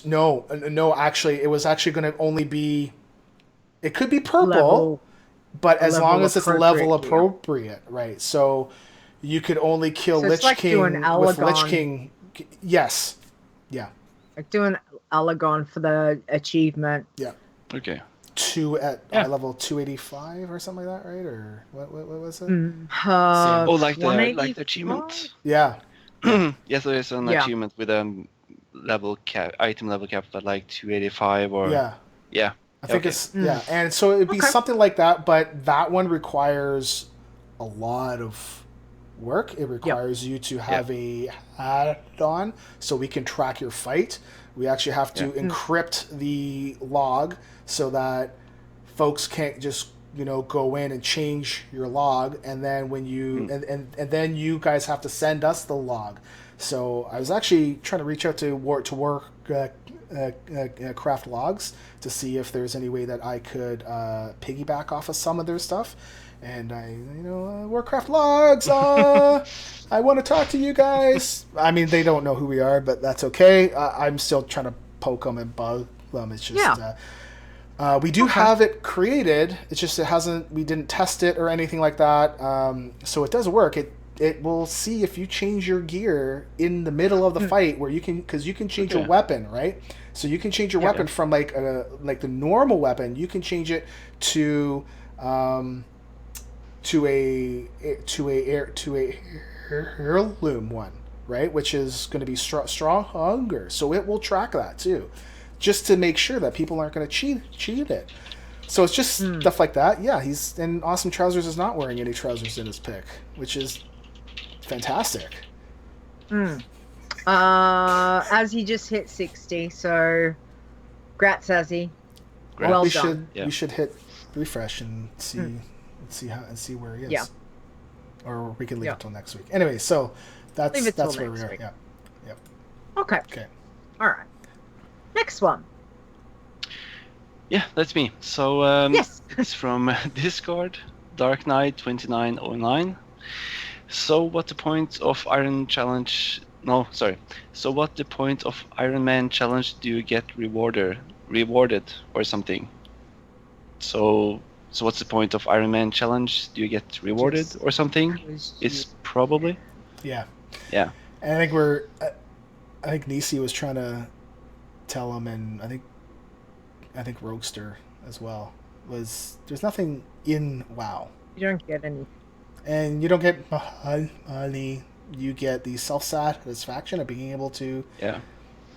No, actually, it was actually going to only be. It could be purple.
Level.
but as long
level
as it's level
appropriate, yeah.
appropriate, right? So you could only kill
So
Lich
it's like doing
King with Lich
Alagon.
King. Yes. Yeah.
Like doing Alagon for the achievement.
Yeah.
Okay.
Two at
Yeah.
level 285 or something like that, right? Or what was it?
Oh, like the
185?
achievement.
Yeah.
Yeah, so there's an
Yeah.
achievement with level cap, item level cap at like 285 or
Yeah.
yeah.
I think
Okay.
it's yeah, and so it'd be
Okay.
something like that, but that one requires a lot of work. It requires you to have a add-on so we can track your fight. We actually have to encrypt the log so that folks can't just go in and change your log, and then when you and then you guys have to send us the log. So I was actually trying to reach out to craft logs to see if there's any way that I could piggyback off of some of their stuff. And Warcraft logs, I want to talk to you guys. I mean, they don't know who we are, but that's okay. I'm still trying to poke them and bug them. It's just, we do have it created. It's just we didn't test it or anything like that. So it does work. It will see if you change your gear in the middle of the fight, where because you can change your weapon, right? So you can change your weapon from like the normal weapon. You can change it to a heirloom one, right? Which is going to be stronger. So it will track that too, just to make sure that people aren't going to cheat it. So it's just stuff like that. Yeah, and AwesomeTrousers is not wearing any trousers in his pick, which is fantastic.
As he just hit 60, so grats, Azzy. Well done.
We should hit refresh and see see where he is.
Yeah.
Or we can leave it till next week. Anyway, so that's where we are.
Week.
Yeah. Yep.
Okay. All right. Next one.
Yeah, that's me. So
Yes.
it's from Discord, Dark Knight 2909. So what the point of Iron Challenge? No, sorry. So what the point of Iron Man Challenge do you get rewarded or something? So what's the point of Iron Man Challenge? Do you get rewarded or something? It's probably.
Yeah.
Yeah.
And I think Nisi was trying to tell him, and I think Roguester as well, there's nothing in WoW.
You don't get any.
And you don't get money. You get the self-satisfaction of being able to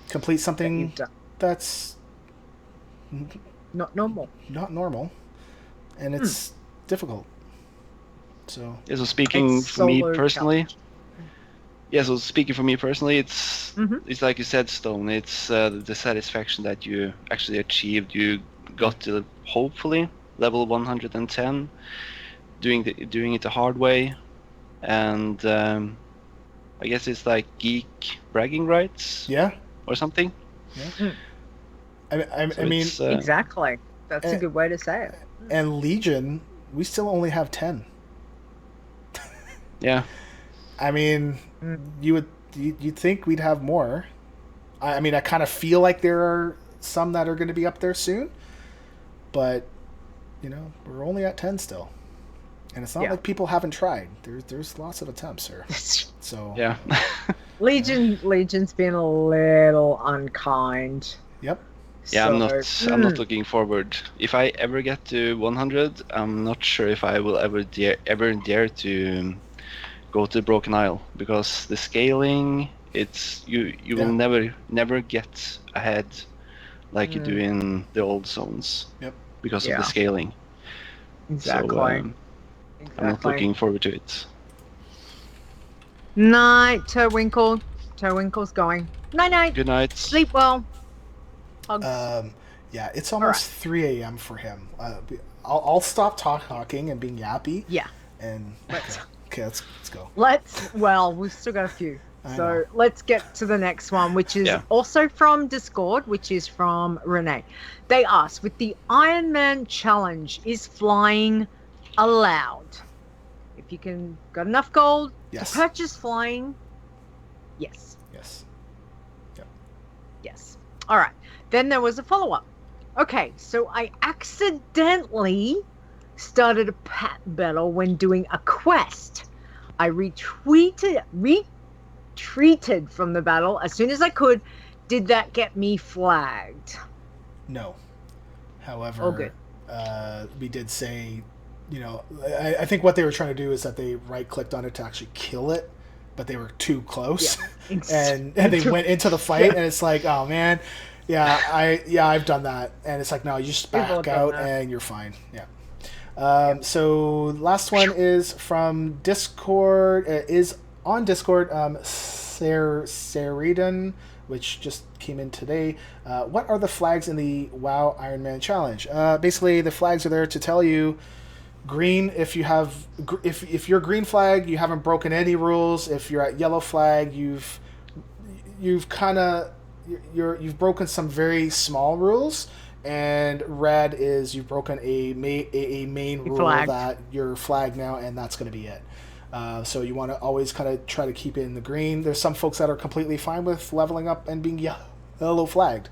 complete something that's
not normal.
Not normal. And it's difficult. So
yeah, so speaking for me personally, it's like you said, Stone. It's the satisfaction that you actually achieved. You got to hopefully level 110, doing it the hard way, and I guess it's like geek bragging rights.
Yeah.
Or something.
Yeah. I mean,
exactly. That's a good way to say it.
And Legion, we still only have 10.
Yeah.
I mean, you'd think we'd have more. I mean, I kind of feel like there are some that are going to be up there soon, but we're only at 10 still, and it's not like people haven't tried. There's lots of attempts here. So
yeah.
Legion's been a little unkind.
Yep.
Yeah, I'm not looking forward. If I ever get to 100, I'm not sure if I will ever dare to go to Broken Isle, because the scaling, you will never get ahead like you do in the old zones.
Yep.
Because of the scaling.
Exactly.
So I'm not looking forward to it.
Night, Terwinkle. Terwinkle's going. Night.
Good night.
Sleep well. Hugs.
Yeah, it's almost 3 a.m. for him. I'll stop talking and being yappy.
Yeah.
And okay, let's go.
We've still got a few. So let's get to the next one, which is also from Discord, which is from Renee. They asked, with the Iron Man challenge, is flying allowed? If you got enough gold to purchase flying, yes.
Yep.
Yes. All right. Then there was a follow-up. Okay, so I accidentally started a pat battle when doing a quest. I retreated from the battle as soon as I could. Did that get me flagged?
No. However,
Oh, good.
We did say, I think what they were trying to do is that they right-clicked on it to actually kill it, but they were too close,
Yeah.
and they went into the fight, and it's like, oh man, I've done that, and it's like, no, you just
We've all
back
done
out
that.
and you're fine. Yeah. So last one is from Discord. Is on Discord. Seridan, which just came in today. What are the flags in the WoW Iron Man challenge? Basically, the flags are there to tell you green if you have if you're green flag, you haven't broken any rules. If you're at yellow flag, you've kind of you've broken some very small rules. And red is you've broken a main rule
flagged.
that you're flagged now, and that's going to be it. So you want to always kind of try to keep it in the green. There's some folks that are completely fine with leveling up and being yellow flagged.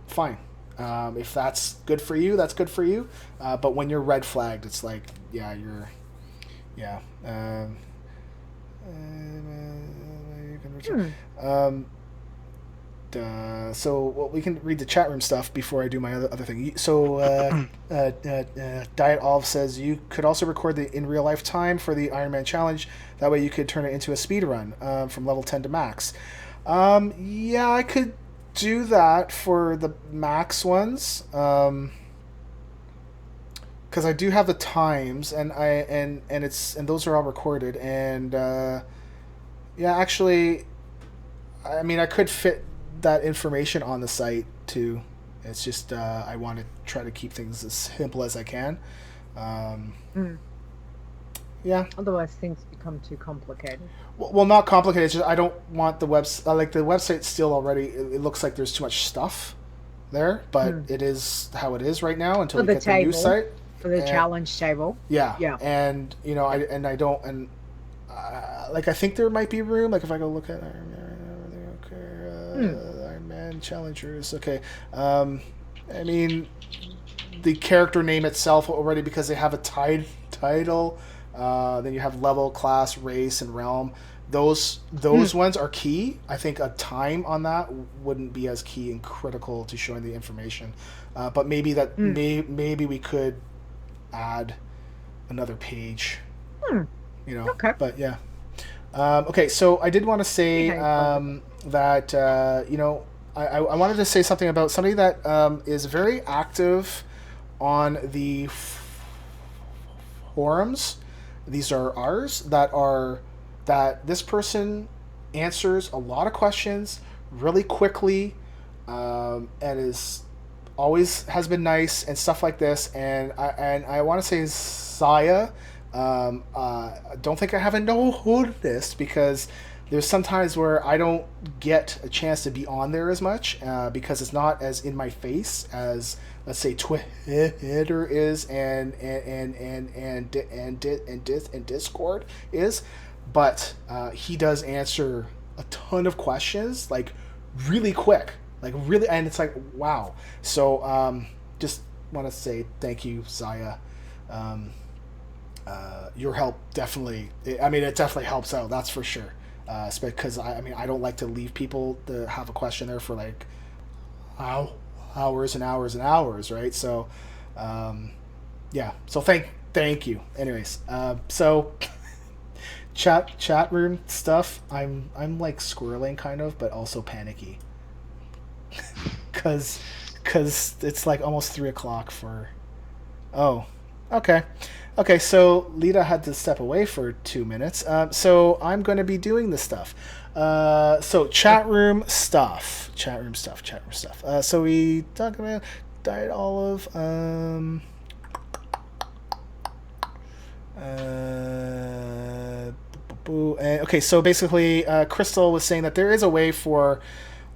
Fine. If that's good for you, that's good for you. But when you're red flagged, it's like, you're... Yeah. You can return. So we can read the chat room stuff before I do my other thing. So Diet Olive says you could also record the in real life time for the Iron Man challenge. That way you could turn it into a speed run from level 10 to max. I could do that for the max ones because I do have the times and those are all recorded and actually, I mean I could fit that information on the site too. It's just I want to try to keep things as simple as I can.
Otherwise things become too complicated.
Well, not complicated. It's just I don't want the website. Like the website still already. It looks like there's too much stuff there, but it is how it is right now until we get the new site
for the challenge table.
Yeah. And I don't I think there might be room. Like if I go look at Iron Man challengers. Okay. I mean, the character name itself already because they have a title. Then you have level, class, race, and realm. Those ones are key. I think a time on that wouldn't be as key and critical to showing the information. But maybe maybe we could add another page.
Okay.
But yeah. Okay, so I did want to say that I wanted to say something about somebody that is very active on the forums. These are ours that this person answers a lot of questions really quickly and is always has been nice and stuff like this. And I want to say Zaya. I don't think I haven't noticed because there's sometimes where I don't get a chance to be on there as much because it's not as in my face as let's say Twitter is and Discord is, but he does answer a ton of questions like really quick, like really, and it's like wow. So just want to say thank you, Zaya. Your help definitely. I mean, it definitely helps out. That's for sure. Because I mean, I don't like to leave people to have a question there for like hours and hours and hours, right? So, yeah. So thank you. Anyways, so chat room stuff. I'm like squirreling kind of, but also panicky. Cause it's like almost 3:00 for. Oh, okay. Okay, so Leeta had to step away for 2 minutes. So I'm going to be doing this stuff. So chat room stuff. So we talked about Diet Olive. Okay, so basically, Crystal was saying that there is a way for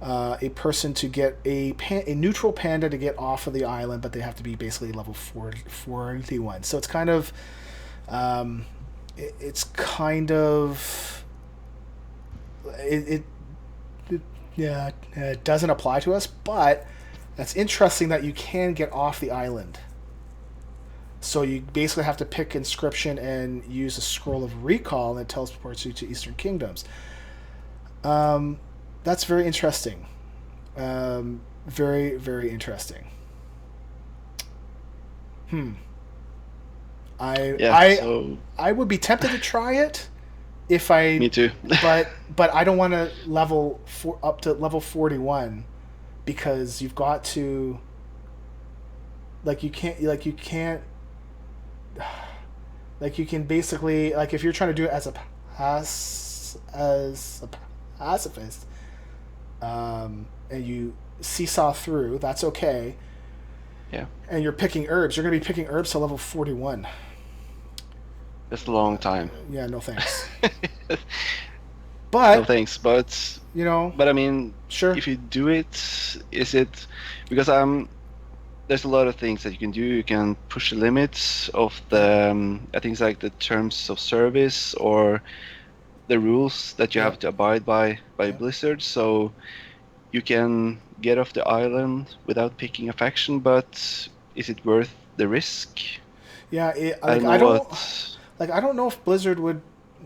a person to get a neutral panda to get off of the island, but they have to be basically level 41. So it's kind of, it doesn't apply to us, but that's interesting that you can get off the island. So you basically have to pick inscription and use a scroll of recall, and it teleports you to Eastern Kingdoms. That's very interesting. Very, very interesting. I would be tempted to try it if I.
Me too.
but I don't want to level up to level 41 because you've got to. You can't. You can basically if you're trying to do it as a pacifist, and you seesaw through. That's okay.
Yeah.
And you're picking herbs. You're going to be picking herbs to level 41.
That's a long time.
Yeah, no thanks. But
no thanks, but But I mean,
sure.
If you do it, is it because there's a lot of things that you can do. You can push the limits of the things like the terms of service or the rules that you have to abide by Blizzard. So you can get off the island without picking a faction, but is it worth the risk?
Yeah, I don't know if Blizzard would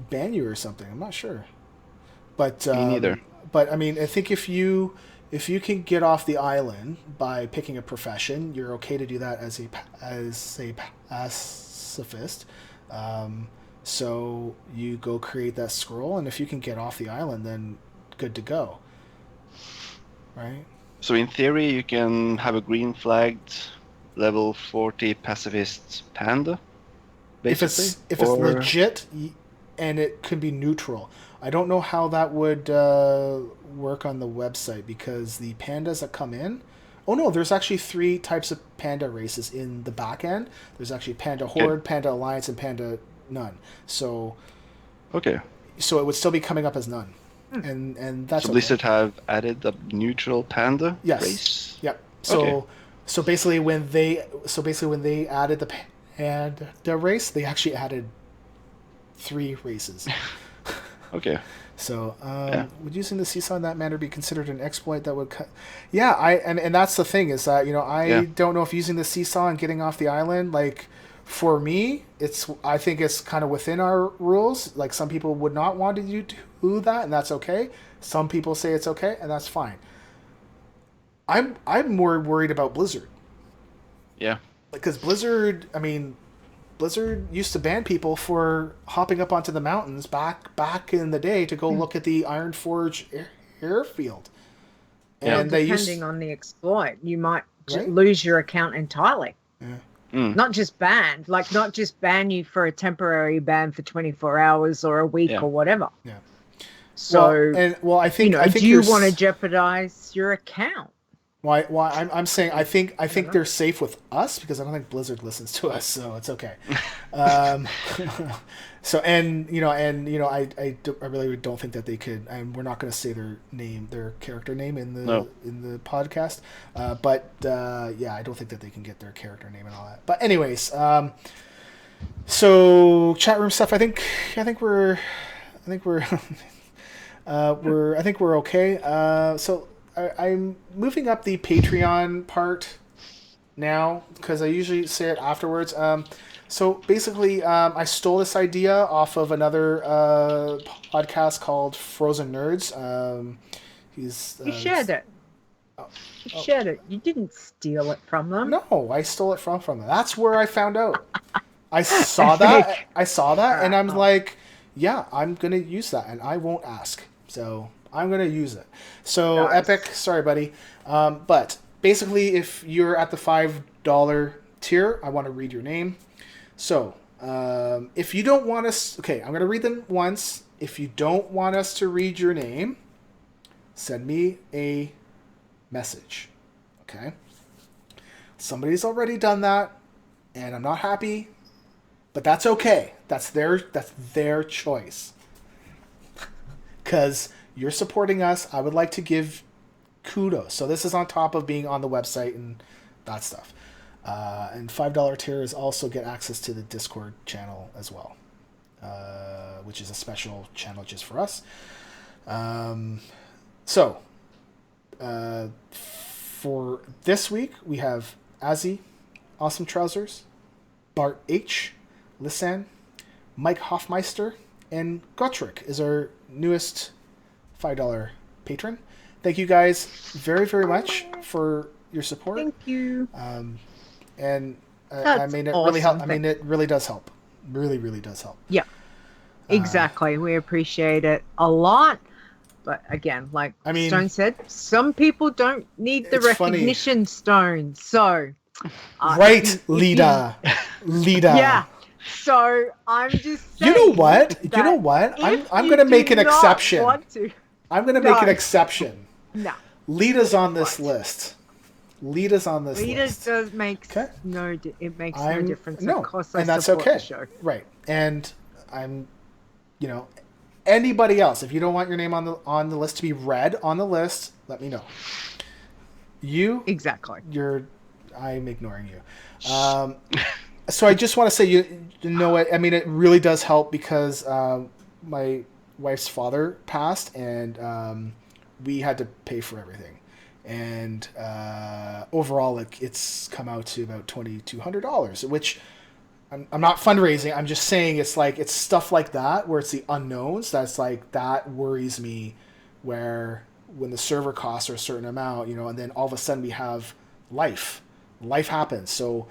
ban you or something. I'm not sure. But
me neither.
But I mean, I think if you can get off the island by picking a profession, you're okay to do that as a pacifist. So you go create that scroll, and if you can get off the island, then good to go. Right?
So in theory, you can have a green flagged level 40 pacifist panda, basically?
If it's legit, and it could be neutral. I don't know how that would work on the website because the pandas that come in... Oh no, there's actually 3 types of panda races in the back end. There's actually Panda Horde, Panda Alliance, and Panda None. So...
Okay.
So it would still be coming up as None. And that's...
So Blizzard have added a neutral panda race?
Yep. So basically when they added the panda race, they actually added 3 races.
Okay.
So, would using the seesaw in that manner be considered an exploit that would cut? Yeah, and that's the thing is that I don't know if using the seesaw and getting off the island, for me, I think it's kind of within our rules. Like some people would not want you to do that, and that's okay. Some people say it's okay, and that's fine. I'm more worried about Blizzard.
Yeah.
Because Blizzard used to ban people for hopping up onto the mountains back in the day to go look at the Ironforge airfield. And
depending on the exploit, you might lose your account entirely.
Yeah.
Not just banned, not just ban you for a temporary ban for 24 hours or a week or whatever.
Yeah.
So,
I think
do you want to jeopardize your account?
Why? I'm saying I think they're safe with us because I don't think Blizzard listens to us, so it's okay. So I really don't think that they could. And we're not going to say their character name in the podcast. But I don't think that they can get their character name and all that. But anyways, so chat room stuff. I think we're okay. So. I'm moving up the Patreon part now because I usually say it afterwards. So basically, I stole this idea off of another podcast called Frozen Nerds.
You shared it. You shared it. You didn't steal it from them.
No, I stole it from them. That's where I found out. I saw that, and I'm like, yeah, I'm gonna use that, and I won't ask. So. I'm going to use it. So, nice. Epic, sorry, buddy. But basically, if you're at the $5 tier, I want to read your name. So, if you don't want us... Okay, I'm going to read them once. If you don't want us to read your name, send me a message. Okay? Somebody's already done that, and I'm not happy, but that's okay. That's their choice. Because... You're supporting us. I would like to give kudos. So this is on top of being on the website and that stuff. And $5 tiers also get access to the Discord channel as well, which is a special channel just for us. So for this week, we have Azzy, AwesomeTrousers, Bart H, Lisan, Mike Hoffmeister, and Gottrick is our newest $5 patron. Thank you guys very, very much for your support.
Thank you.
And
That's
I mean, it
awesome.
really help. I mean, it really does help. Really, really does help.
Yeah, exactly. We appreciate it a lot. But again, like
I mean,
Stone said, some people don't need the
it's funny.
recognition stone. So,
right, Leeta. Leeta.
Yeah. So I'm just saying.
You know what?
that
You know what?
if
I'm
you
going to make an
do not
exception.
want to-
I'm going to make an exception.
No.
Leeta's on this list. Leeta's on this
Leeta
list.
does make
Okay.
it makes no difference.
No,
Of course, I
and that's
support
okay.
the show.
Right. And I'm, anybody else, if you don't want your name on the list to be read on the list, let me know.
Exactly.
I'm ignoring you. So I just want to say, you know what? I mean, it really does help because my wife's father passed, and we had to pay for everything. And overall, it's come out to about $2,200, which I'm not fundraising. I'm just saying it's stuff like that where it's the unknowns. That worries me, where when the server costs are a certain amount, and then all of a sudden we have life happens. So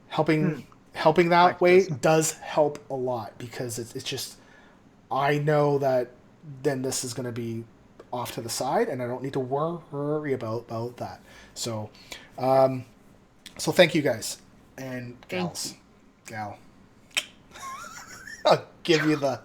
helping that way does help a lot, because it's just, I know that then this is going to be off to the side and I don't need to worry about that. So thank you guys and gals. Gal. I'll give you the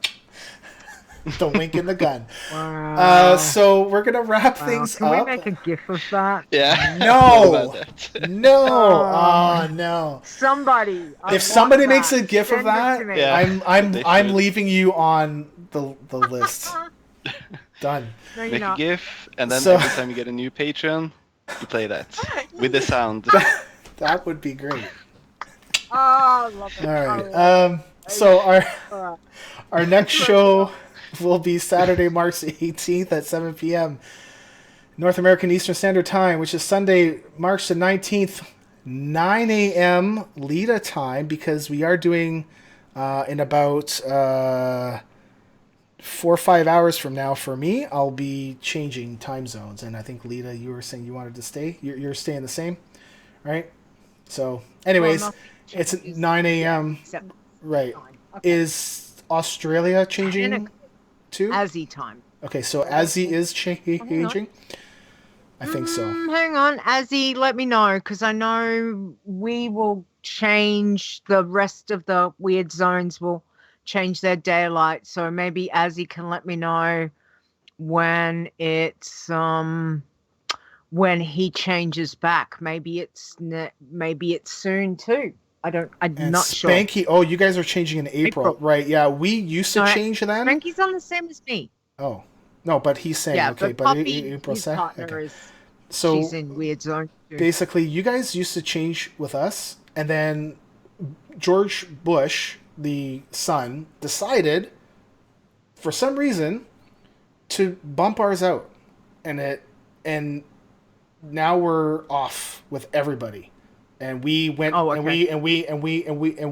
wink and the gun.
Wow.
So we're gonna wrap things
Can
up.
we make a gif of that?
Yeah.
No.
That.
No. Oh no.
Somebody.
If somebody makes a gif of that,
Yeah.
I'm leaving you on the list. Done.
No, you're
Make a
not.
GIF, and then
So-
every time you get a new patron, you play that with the sound.
That would be great.
Oh, love it.
All
I
right.
love
So
All right.
our next show will be Saturday, March 18th at 7 p.m. North American Eastern Standard Time, which is Sunday, March the 19th, 9 a.m. Leeta time, because we are doing in about 4 or 5 hours from now for me, I'll be changing time zones. And I think, Leeta, you were saying you wanted to stay. You're staying the same, right? So anyways,
Well,
it's 9 a.m.
Except
Right.
Okay.
Is Australia changing too?
Aussie time.
Okay, so Aussie is changing? I think so.
Hang on, Azzy, let me know, because I know we will change, the rest of the weird zones will change their daylight. So maybe Azzy can let me know when it's when he changes back. Maybe it's soon too. I'm
And
not sure.
Spanky, oh, you guys are changing in April. Right, yeah, we used to
No,
change then.
Spanky's on the same as me.
Oh. No, but he's saying,
Yeah,
okay,
but
but
Poppy,
April
his
2nd.
partner
Okay.
is,
So
she's in weird zone too.
basically, you guys used to change with us, and then George Bush, the son, decided, for some reason, to bump ours out, and now we're off with everybody, and we went and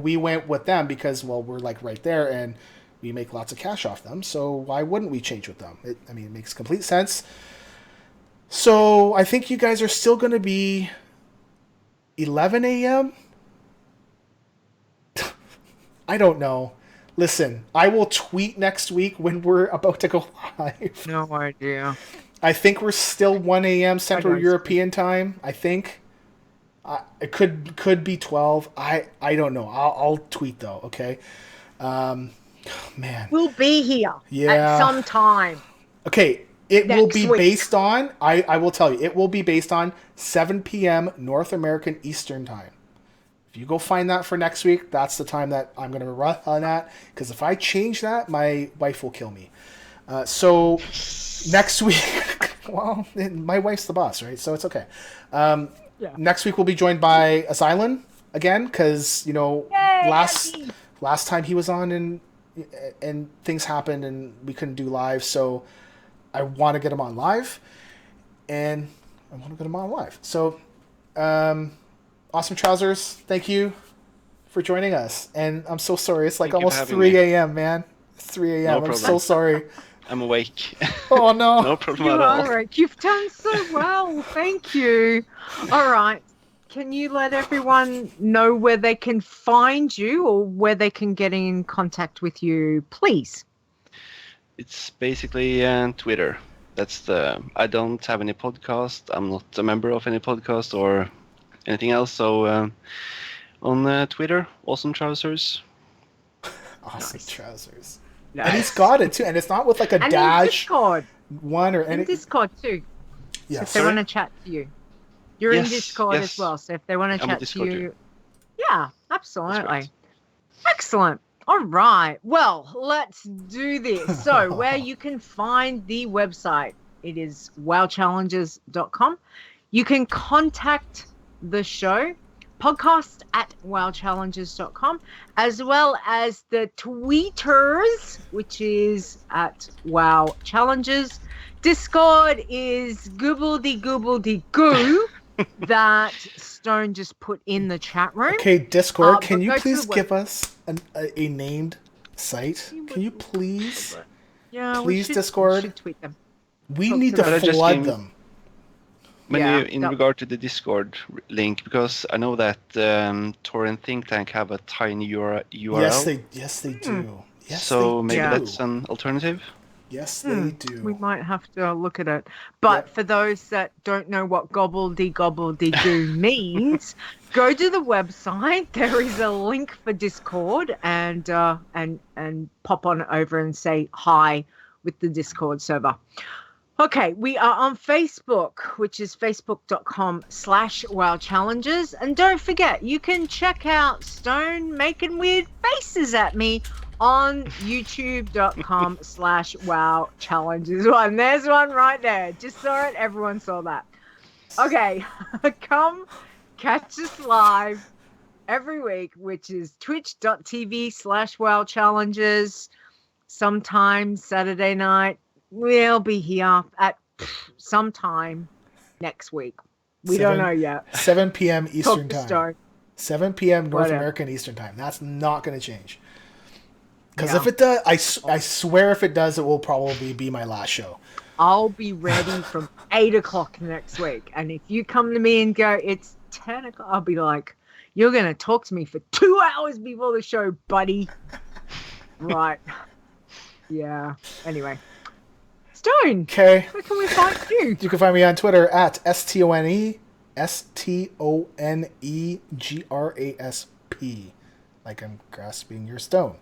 we went with them because, well, we're like right there and we make lots of cash off them, so why wouldn't we change with them? It makes complete sense. So I think you guys are still going to be 11 a.m. I don't know. Listen, I will tweet next week when we're about to go live.
No idea.
I think we're still 1 a.m. Central
don't
European time. I think it could be 12. I don't know. I'll tweet though. Okay. Man.
We'll be here
Yeah.
at some time.
Okay. It will be
Next week.
based on. I will tell you. It will be based on 7 p.m. North American Eastern time. If you go find that for next week, that's the time that I'm going to run on that. Because if I change that, my wife will kill me. So next week, well, my wife's the boss, right? So it's okay. Next week we'll be joined by Asylum again, because last time he was on and things happened and we couldn't do live. So I want to get him on live, and I want to get him on live. So, AwesomeTrousers, thank you for joining us. And I'm so sorry. It's like
Thank you for
almost
having
3 a.m., man. It's 3 a.m.
No
I'm
problem.
so sorry.
I'm awake.
Oh, no.
No problem
You
at all.
are right. You've done so well. Thank you. All right. Can you let everyone know where they can find you or where they can get in contact with you, please?
It's basically Twitter. I don't have any podcast. I'm not a member of any podcast or anything else. So on Twitter, AwesomeTrousers.
Awesome
Nice.
trousers.
Nice.
And he's got it, too. And it's not with like a
And in
dash
Discord.
one or
In
any.
Discord, too.
Yeah,
If they
sorry?
want to chat to you. You're in
Yes,
Discord as
yes.
well. So if they want to
I'm on
chat to
Discord,
you.
too.
Yeah, absolutely.
right.
Excellent. All right. Well, let's do this. So, where you can find the website, it is wowchallenges.com. You can contact the show, podcast at wowchallenges.com, as well as the tweeters, which is at wowchallenges. Discord is goobledy-goobledy-goo that Stone just put in the chat room.
Okay, Discord, can
but
you
go to
please
the
give us a named site? Can you please?
Yeah,
Please,
we
Discord.
should tweet them.
We
Talk
need
to
to
them.
But I just
flood
came-
them.
When
Yeah,
in
that-
regard to the Discord link, because I know that Torrent Think Tank have a tiny URL.
Yes, they do. Yes,
so
they
maybe
do.
that's an alternative.
Yes, they do.
We might have to look at it. But
Yep.
for those that don't know what gobbledy-gobbledy-goo means, go to the website. There is a link for Discord and pop on over and say hi with the Discord server. Okay, we are on Facebook, which is facebook.com/wowchallenges. And don't forget, you can check out Stone making weird faces at me on youtube.com/wowchallenges. One, there's one right there. Just saw it. Everyone saw that. Okay, come catch us live every week, which is twitch.tv/wowchallenges. Sometime Saturday night. We'll be here at sometime next week. We don't know yet.
7 p.m. Eastern
Talk to
time.
Stone.
7 p.m. North
Whatever.
American Eastern time. That's not going to change. Because
Yeah.
if it does, I swear if it does, it will probably be my last show.
I'll be ready from 8 o'clock next week. And if you come to me and go, it's 10 o'clock, I'll be like, you're going to talk to me for 2 hours before the show, buddy. Right. Yeah. Anyway. Stone,
Okay.
where can we find you?
You can find me on Twitter at STONEGRASP, like I'm grasping your stone.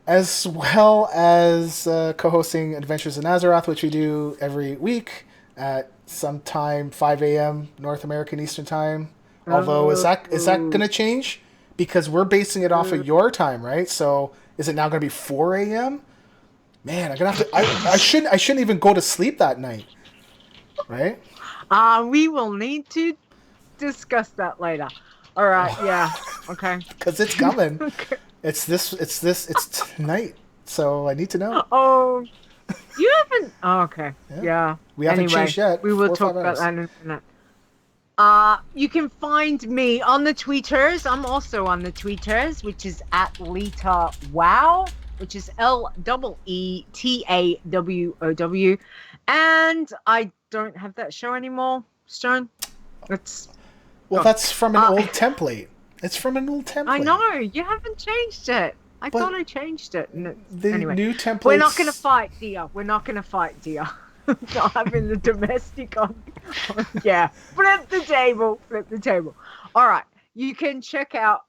As well as co-hosting Adventures in Azeroth, which we do every week at sometime 5 a.m. North American Eastern Time. Although, is that going to change? Because we're basing it off of your time, right? So is it now going to be 4 a.m.? Man, I'm gonna have to. I shouldn't even go to sleep that night, right?
We will need to discuss that later. All right. Yeah. Okay.
Because it's coming.
Okay.
It's tonight. So I need to know.
Oh, you haven't. Oh, okay.
Yeah.
Yeah.
We haven't
Anyway,
changed yet.
We will
4 or 5
talk about
hours.
that in a minute. You can find me on the tweeters. I'm also on the tweeters, which is at Leeta Wow, which is LEETAWOW. And I don't have that show anymore, Stone.
Well, that's from an old template. It's from an old template.
I know, you haven't changed it. I
But
thought I changed it.
The
Anyway,
new template.
we're not going to fight, dear. We're not going to fight, dear. Not having the domestic on. Yeah, flip the table. All right. You can check out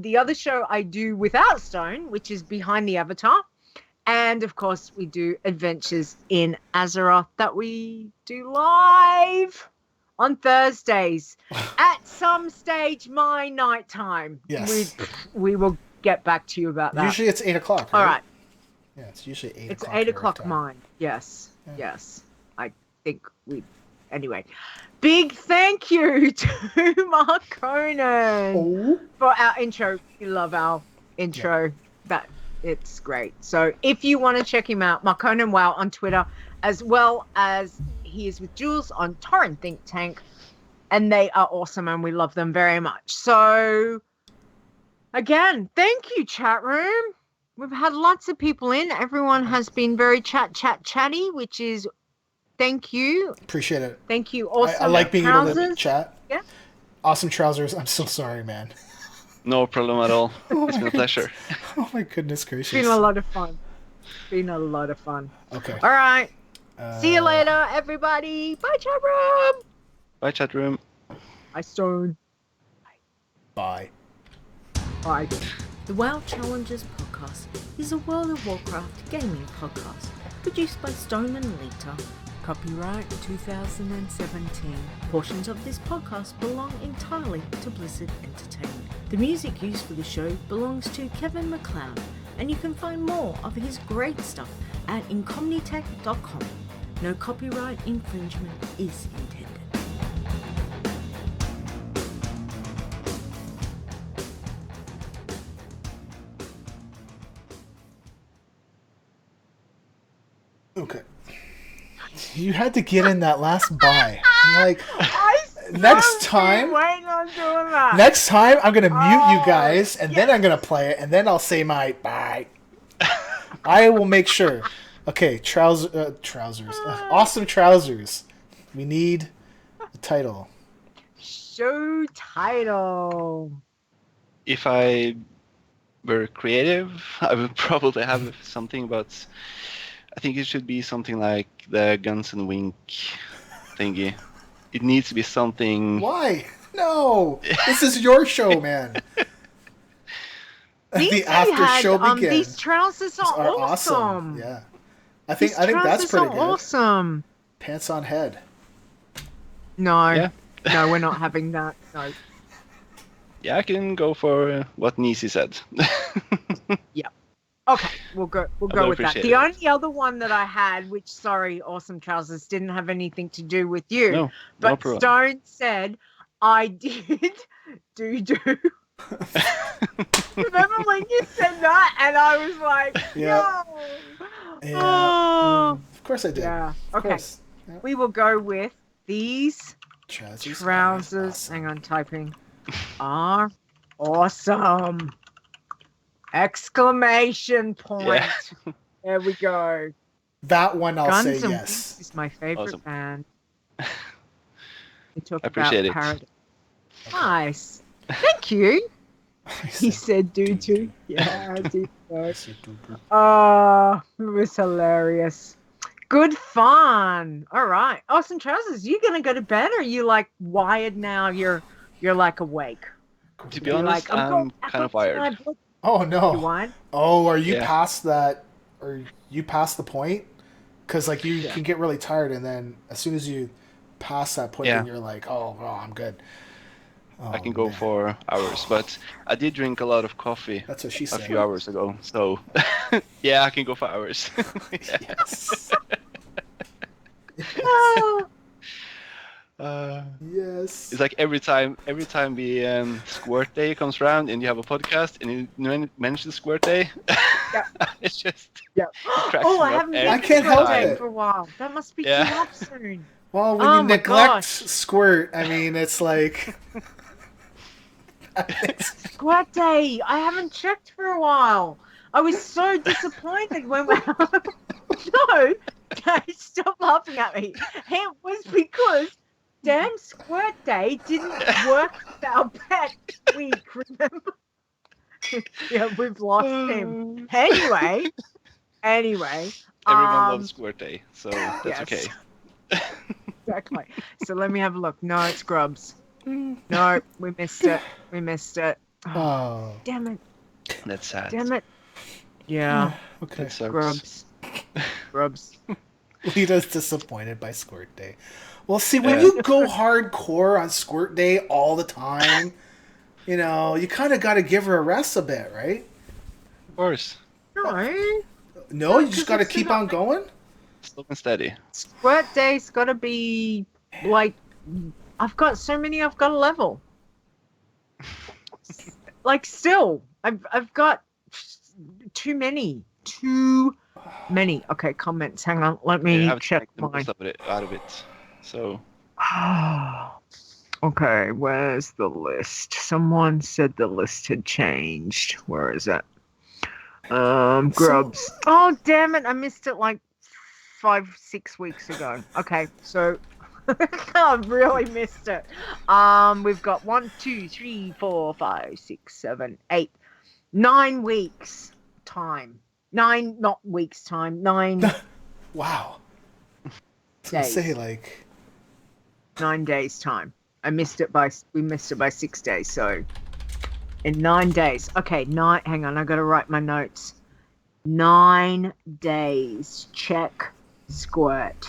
the other show I do without Stone, which is Behind the Avatar. And, of course, we do Adventures in Azeroth that we do live on Thursdays at some stage my nighttime.
Yes.
We will get back to you about that.
Usually it's 8 o'clock. Right?
All right.
Yeah, it's usually 8
It's
o'clock.
8
your
o'clock
time.
mine. Yes. Yeah. Yes. I think we... Anyway. Big thank you to Mark Conan
Oh.
for our intro. We love our intro. It's great. So if you want to check him out, Mark Conan Wow on Twitter, as well as he is with Jules on Torrent Think Tank. And they are awesome and we love them very much. So Again, thank you, chat room. We've had lots of people in. Everyone has been very chatty, which is thank you.
Appreciate it.
Thank you.
I
Awesome
like being able to
trousers.
chat.
Yeah.
Awesome trousers. I'm so sorry, man.
No problem at all. It's been a pleasure.
Oh my goodness gracious.
It's been a lot of fun. Been a lot of fun.
Okay.
All right. See you later, everybody. Bye, chat room.
Bye, chat room.
Bye, Stone.
Bye.
Bye.
The WoW Challenges podcast is a World of Warcraft gaming podcast produced by Stone and Leeta. Copyright 2017. Portions of this podcast belong entirely to Blizzard Entertainment. The music used for the show belongs to Kevin MacLeod, and you can find more of his great stuff at incomnitech.com. No copyright infringement is intended.
Okay. You had to get in that last bye. I'm like,
Waiting on doing that.
next time I'm gonna mute you guys, and then I'm gonna play it, and then I'll say my bye. I will make sure. Okay, trousers. Awesome trousers. We need the title.
Show title.
If I were creative, I would probably have something about. I think it should be something like the Guns and Wink thingy. It needs to be something.
Why? No. This is your show, man. The after show begins.
These trousers are
awesome. Yeah. I think that's
trousers
pretty
are
good.
Awesome.
Pants on head.
No.
Yeah.
No, we're not having that. No.
Yeah, I can go for what Nisi said.
Okay, we'll go with that.
appreciate
The
it.
only other one that I had, which sorry, Awesome Trousers, didn't have anything to do with you.
No
but
problem.
Stone said I did do. Remember when you said that and I was like,
Yeah.
no.
Yeah.
Oh.
Of course I did.
Yeah.
Of
Okay.
course. Yeah.
We will go with these
Trousers.
trousers.
Awesome.
Hang on, typing. Are awesome. Exclamation point.
Yeah.
There we go.
That one I'll
Guns
say
and
yes.
Wings is my favorite
Awesome.
band. We talk
I appreciate it.
about parody. Nice. Thank you. He said do too. Yeah, I did. Oh, it was hilarious. Good fun. All right. Awesome Trousers, you gonna go to bed or are you like wired now? You're like awake.
To be
You're
honest,
like,
I'm kind of wired.
Oh
You
no.
wired?
Oh, are you
Yeah.
past that? Or you past the point? Because like you
Yeah.
can get really tired, and then as soon as you pass that point,
Yeah.
then you're like, oh, I'm good. Oh,
I can go
man.
for hours, but I did drink a lot of coffee
That's what she
a
said.
few hours ago, so yeah, I can go for hours. Yeah.
Yes.
Oh,
Yes.
It's like every time the Squirt Day comes around and you have a podcast and you mention Squirt Day,
Yeah.
it's just
yeah.
cracks
Oh,
me
I
up
haven't
every
I can't
been
help
to
it.
for a while. That must be
Yeah.
coming up soon.
Well, when
Oh
you
my
neglect
gosh.
squirt, I mean, it's like.
Squat Day. I haven't checked for a while. I was so disappointed when we. No, guys, stop laughing at me. It was because damn Squirt Day didn't work with our pet week. Remember? Yeah, we've lost him. Anyway.
Everyone
um,
loves Squirt Day, so that's
yes.
okay.
Exactly. So let me have a look. No, it's Grubs. No, we missed it. We missed it.
Oh.
Damn it.
That's sad.
Damn it. Yeah.
Okay.
That sucks.
Grubs. Grubs.
Leeta's disappointed by Squirt Day. Well, see, when
Yeah.
you go hardcore on Squirt Day all the time, you know, you kind of got to give her a rest a bit, right?
Of course,
No.
No, you just
Because
got to
it's
keep
not
on going?
slow and steady.
Squirt Day's got to be like. I've got so many I've got to level. Like, still. I've got too many. Too many. Okay, comments. Hang on. Let
You
me
have to
check
make the
mine.
most of it, out of it. So
Okay, where's the list? Someone said the list had changed. Where is it? Grubs. Oh, damn it! I missed it like 5-6 weeks ago. Okay, so I've really missed it. We've got 1, 2, 3, 4, 5, 6, 7, 8, 9 weeks time. 9, not weeks time. 9
Wow. I was gonna
days.
say, like,
9 days time. We missed it by 6 days. So in 9 days. Okay, hang on, I gotta write my notes. 9 days. Check. Squirt.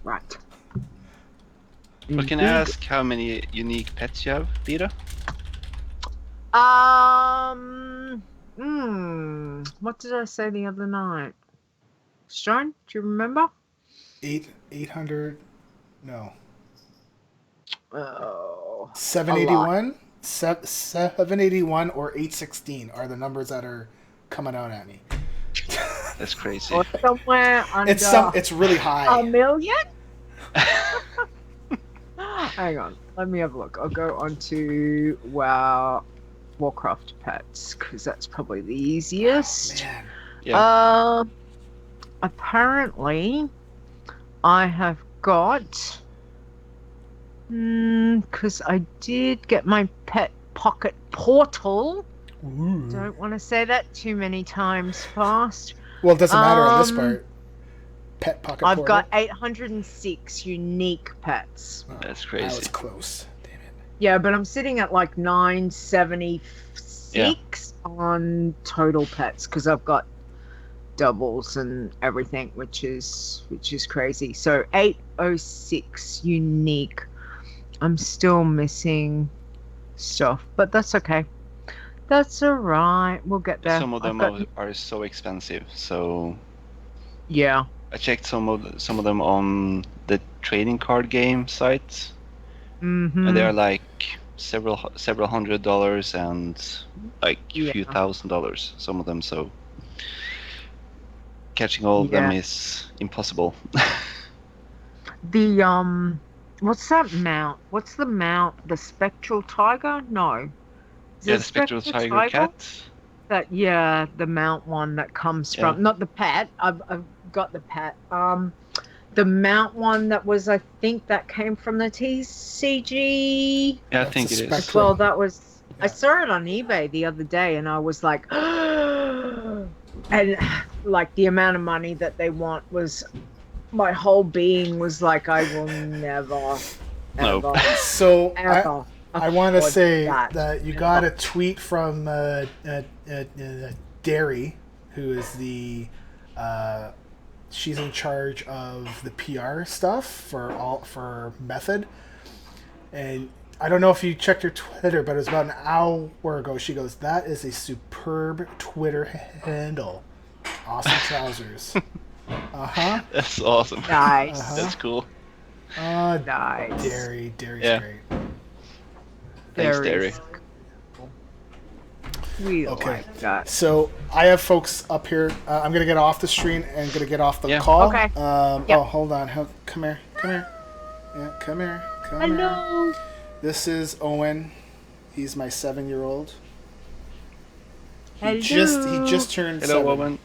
Right.
But can I ask how many unique pets you have, Leeta?
What did I say the other night? Stone, do you remember?
800. No.
Oh,
781. 781 or 816 are the numbers that are coming out at me.
That's crazy.
or somewhere under
It's really high.
a million. Hang on, let me have a look. I'll go onto WoW Warcraft pets because that's probably the easiest.
Man.
Yeah.
Apparently, I have got. Because I did get my pet pocket portal.
Ooh.
Don't want to say that too many times fast.
Well, it doesn't matter on this part. Pet pocket
I've
portal.
got 806 unique pets.
Oh,
That's
that
crazy.
was close. Damn it.
Yeah, but I'm sitting at like 976 on total pets because I've got doubles and everything, which is crazy. So 806 unique. I'm still missing stuff, but that's okay. That's all right. We'll get there.
Some of them are so expensive. So
Yeah.
I checked some of them on the trading card game sites,
Mm-hmm.
and they are like several $100s and like a few
Yeah.
$1,000s. Some of them, so catching all of them
Yeah.
is impossible.
The what's that mount? What's the mount? The spectral tiger? No. Is
Yeah,
it
the spectral tiger cat.
That the mount one that comes from not the pet. I've got the pet. The mount one that was I think that came from the TCG.
Yeah, I
That's
think
a
it is.
spectrum.
Well, that was I
Yeah.
saw it on eBay the other day, and I was like, and like the amount of money that they want was, my whole being was like, I will never,
No.
ever,
So
ever.
I want to
afford
say
that.
that you got a tweet from Derry, who is the she's in charge of the PR stuff for Method, and I don't know if you checked her Twitter, but it was about an hour ago. She goes, "That is a superb Twitter handle. AwesomeTrousers."
That's awesome.
Nice.
That's cool.
Nice.
Derry's
Yeah.
great.
Thanks,
There
Derry.
is- We
Okay.
like that.
So I have folks up here. I'm gonna get off the screen and gonna get off the
Yeah.
call.
Okay.
Oh,
Yeah.
hold on. Come here. Yeah, come here.
Hello.
This is Owen. He's my 7-year-old.
Hello.
He just turned
Hello,
7.
woman.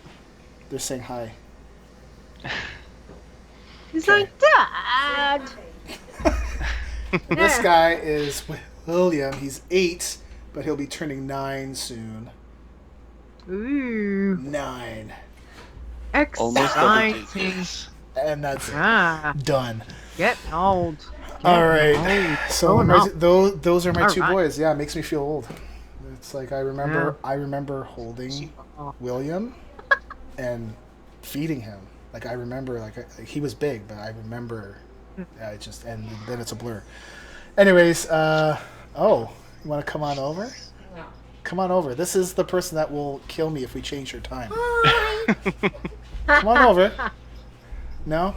They're saying hi.
He's
Okay.
like, Dad.
This guy is William. He's 8, but he'll be turning 9 soon.
Ooh.
9,
Almost double
Exciting.
digits.
and that's it. Done.
Getting old.
All right. So
Oh, no.
those are my
All
2
right.
boys. Yeah, it makes me feel old. It's like I remember holding William and feeding him. Like I remember, like he was big, but I remember. Yeah, it just and then it's a blur. Anyways, you want to come on over? Come on over. This is the person that will kill me if we change your time. Come on over. No?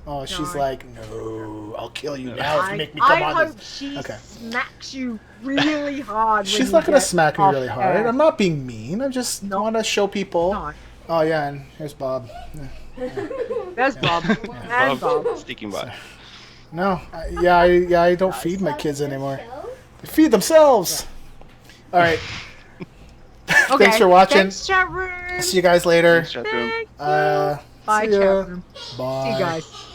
Oh, she's like, no, I'll kill you now if you make me come
I
on.
hope
This.
she
Okay.
smacks you really hard. when
She's
you
not gonna
get
smack me
off
really hard.
air.
I'm not being mean. I just
No.
want to show people.
No.
Oh yeah, and here's Bob.
There's Bob. And
Bob
Bob.
sticking by.
No. I don't feed my kids anymore. They feed themselves. All right.
Okay.
Thanks for watching.
Thanks, chat room.
See you guys later.
Thanks, chat room.
Bye,
See
chat
ya.
room.
Bye.
See you guys.